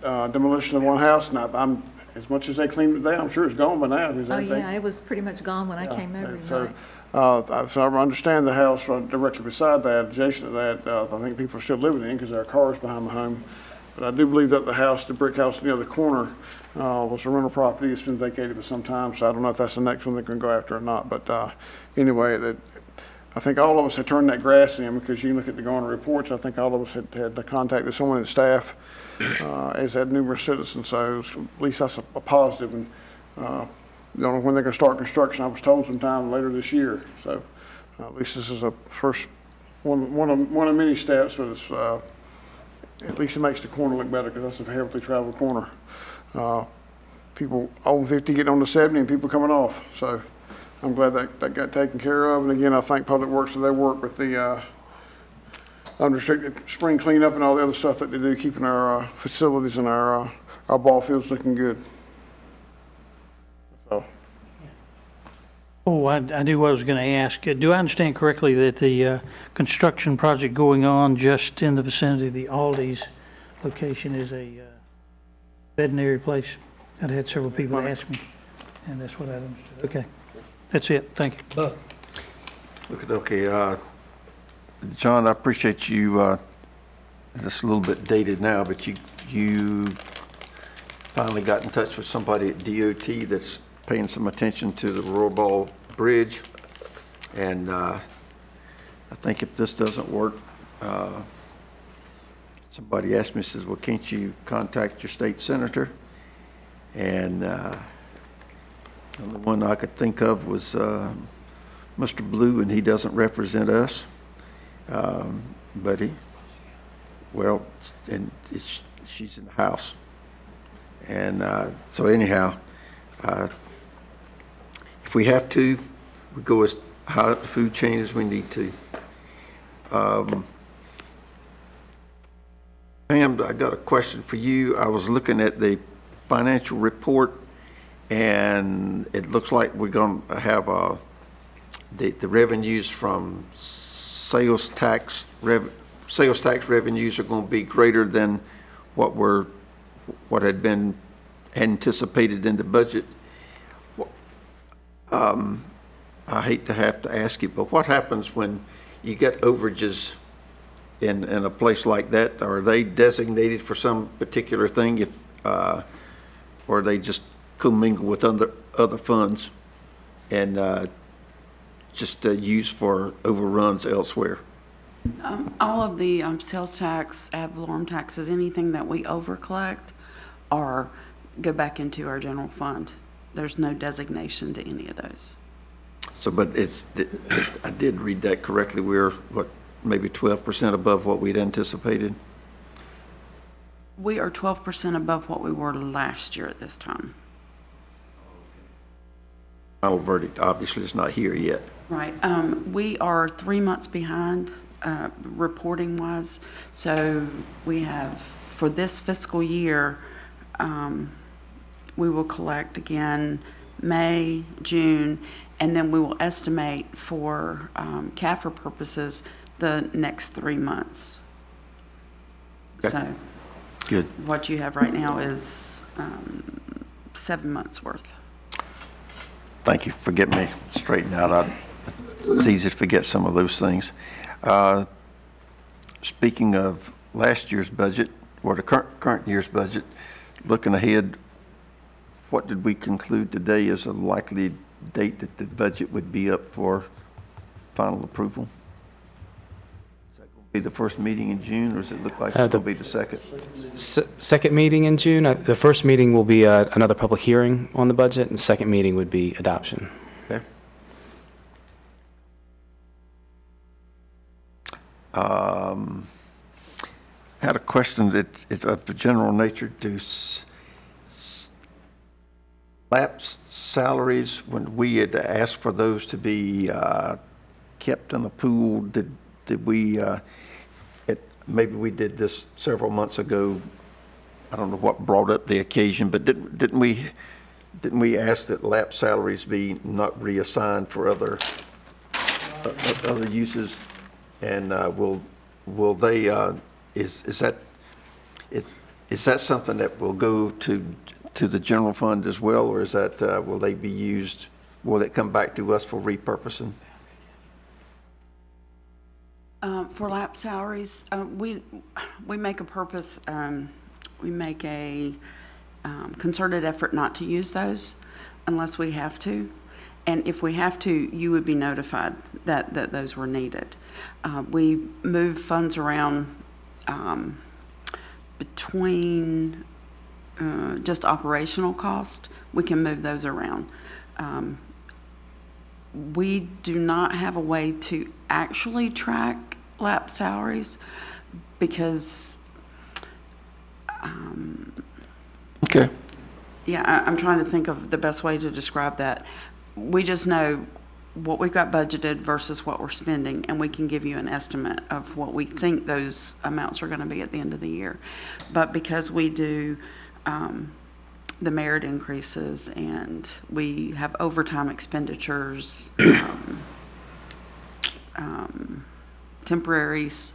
demolition of one house, and I'm as much as they cleaned it down, I'm sure it's gone by now. Oh, yeah, it was pretty much gone when I came over tonight. So I understand the house right directly beside that, adjacent to that, I think people are still living in because there are cars behind the home. But I do believe that the house, the brick house near the corner, was a rental property. It's been vacated for some time, so I don't know if that's the next one they're going to go after or not. But anyway, I think all of us had turned that grass in because you can look at the Garner reports. I think all of us had contacted someone in the staff, as had numerous citizens. So at least that's a positive. And don't know when they're going to start construction. I was told sometime later this year. So at least this is a first one of many steps, but it's at least it makes the corner look better because that's a heavily traveled corner. People on 50 getting on the 70 and people coming off. So I'm glad that got taken care of. And again, I thank Public Works for their work with the unrestricted spring cleanup and all the other stuff that they do, keeping our facilities and our ball fields looking good. So. Oh, I knew what I was going to ask. Do I understand correctly that the construction project going on just in the vicinity of the Aldi's location is a veterinary place? I've had several people ask me, and that's what I understood. Okay, that's it. Thank you. Okay, John, I appreciate you, just a little bit dated now, but you finally got in touch with somebody at DOT that's paying some attention to the Royal Bridge, and I think if this doesn't work, somebody asked me, says, well, can't you contact your state senator? And the only one I could think of was Mr. Blue, and he doesn't represent us, but she's in the House. And so anyhow, if we have to, we go as high up the food chain as we need to. Pam, I got a question for you. I was looking at the financial report, and it looks like we're going to have the revenues from sales tax revenues are going to be greater than what had been anticipated in the budget. I hate to have to ask you, but what happens when you get overages in a place like that? Are they designated for some particular thing? If or they just commingle with other funds and just used for overruns elsewhere? All of the sales tax, ad valorem taxes, anything that we overcollect or go back into our general fund. There's no designation to any of those. So, but I did read that correctly. We're, what, maybe 12% above what we'd anticipated? We are 12% above what we were last year at this time. Final verdict obviously is not here yet. Right. We are 3 months behind reporting wise. So we have, for this fiscal year, we will collect again May, June, and then we will estimate for CAFR purposes the next 3 months. Okay. So good. What you have right now is 7 months worth. Thank you for getting me straightened out. It's easy to forget some of those things. Speaking of last year's budget, or the current year's budget, looking ahead, what did we conclude today is a likely date that the budget would be up for final approval? Is that going to be the first meeting in June, or does it look like it's going to be the second? Second meeting in June. The first meeting will be another public hearing on the budget, and the second meeting would be adoption. Okay. I had a question that of a general nature. Do lapsed salaries, when we had asked for those to be kept in a pool, did we, maybe we did this several months ago, I don't know what brought up the occasion, but didn't we ask that lapsed salaries be not reassigned for other uses? And will they, is that something that will go to the general fund as well, or is that, will they be used, will it come back to us for repurposing? For lap salaries, we make a purpose, we make a concerted effort not to use those unless we have to. And if we have to, you would be notified that those were needed. We move funds around between just operational cost. We can move those around. We do not have a way to actually track lap salaries because okay. Yeah, I'm trying to think of the best way to describe that. We just know what we've got budgeted versus what we're spending, and we can give you an estimate of what we think those amounts are going to be at the end of the year. But because we do the merit increases and we have overtime expenditures, temporaries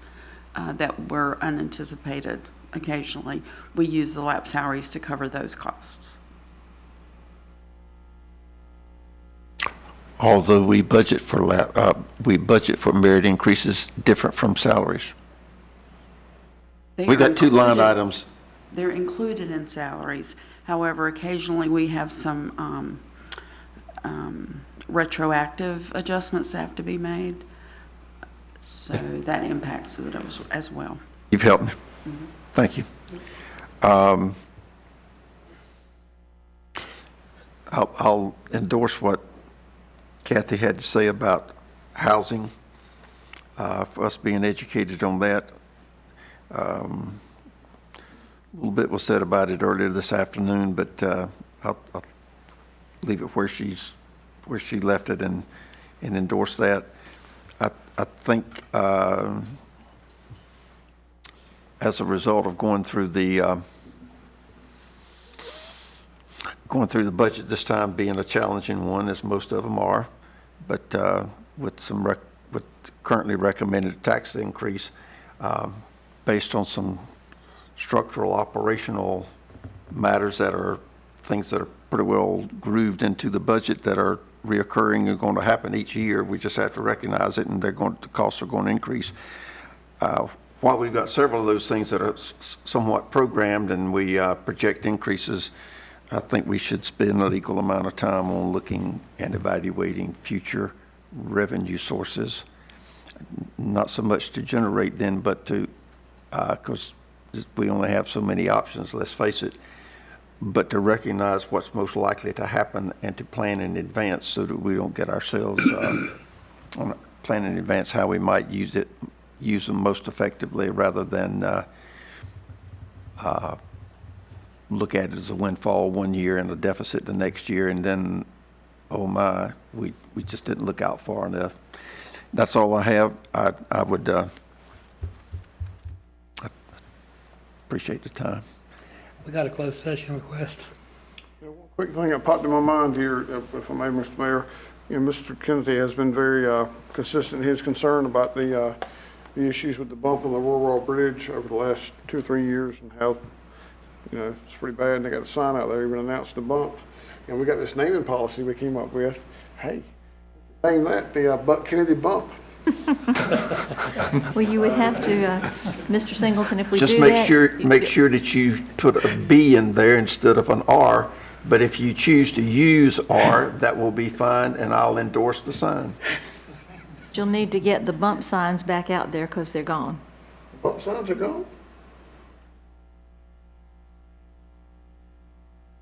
that were unanticipated occasionally, we use the lap salaries to cover those costs. Although we budget for merit increases different from salaries. We got two line items. They're included in salaries. However, occasionally we have some retroactive adjustments that have to be made. So that impacts it as well. You've helped me. Mm-hmm. Thank you. I'll endorse what Kathy had to say about housing, for us being educated on that. A little bit was said about it earlier this afternoon, but I'll leave it where she left it and endorse that. I think as a result of going through the budget this time being a challenging one, as most of them are, but with currently recommended tax increase based on some structural operational matters that are things that are pretty well grooved into the budget that are reoccurring and going to happen each year. We just have to recognize it, and the costs are going to increase. While we've got several of those things that are somewhat programmed and we project increases, I think we should spend an equal amount of time on looking and evaluating future revenue sources. Not so much to generate them, but to, because we only have so many options, let's face it, but to recognize what's most likely to happen and to plan in advance so that we don't get ourselves on plan in advance how we might use them most effectively rather than look at it as a windfall one year and a deficit the next year, and then, oh my, we just didn't look out far enough. That's all I have. I would appreciate the time. We got a closed session request. One quick thing that popped in my mind here, if I may, Mr. Mayor. Mr. Kennedy has been very consistent in his concern about the issues with the bump on the Royal Bridge over the last 2 or 3 years, and how, it's pretty bad, and they got a sign out there even announcing the bump. And we got this naming policy we came up with. Hey, name that the Buck Kennedy bump. Well, you would have to, Mr. Singleton, if we do Just that. make sure that you put a B in there instead of an R. But if you choose to use R, that will be fine, and I'll endorse the sign. You'll need to get the bump signs back out there because they're gone. Bump signs are gone?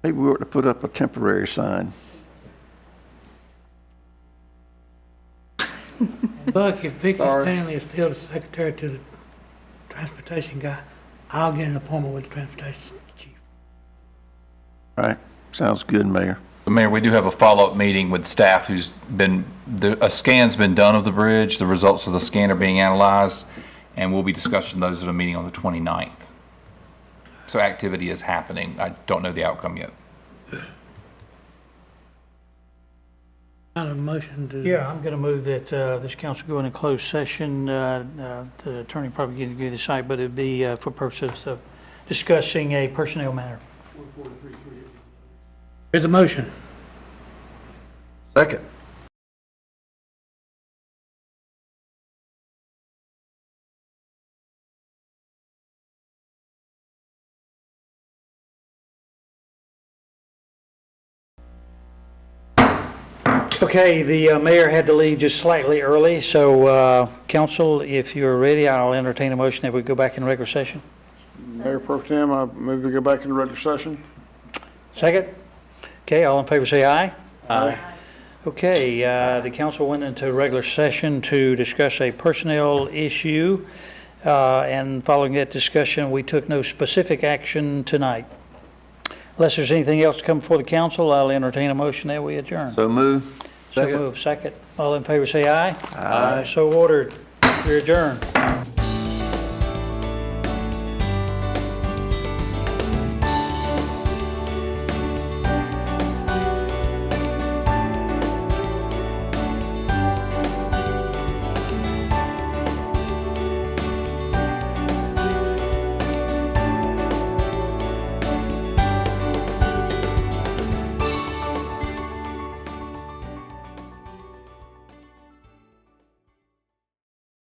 Maybe we ought to put up a temporary sign. Buck, if Vicky Stanley is still the secretary to the transportation guy, I'll get an appointment with the transportation chief. All right, sounds good, Mayor. Mayor, we do have a follow-up meeting with staff who's been, a scan's been done of the bridge. The results of the scan are being analyzed, and we'll be discussing those at a meeting on the 29th. So activity is happening. I don't know the outcome yet. Kind of motion to. Yeah, I'm going to move that this council go into closed session. The attorney probably can give you the site, but it'd be for purposes of discussing a personnel matter. There's a motion. Second. Okay, the mayor had to leave just slightly early, so council, if you're ready, I'll entertain a motion that we go back in regular session. Mayor Pro Tem, I move we go back into regular session. Second? Okay, all in favor say aye. Aye. Okay, the council went into regular session to discuss a personnel issue, and following that discussion, we took no specific action tonight. Unless there's anything else to come before the council, I'll entertain a motion that we adjourn. So move. So move. Second. All in favor say aye. Aye. So ordered. We're adjourned.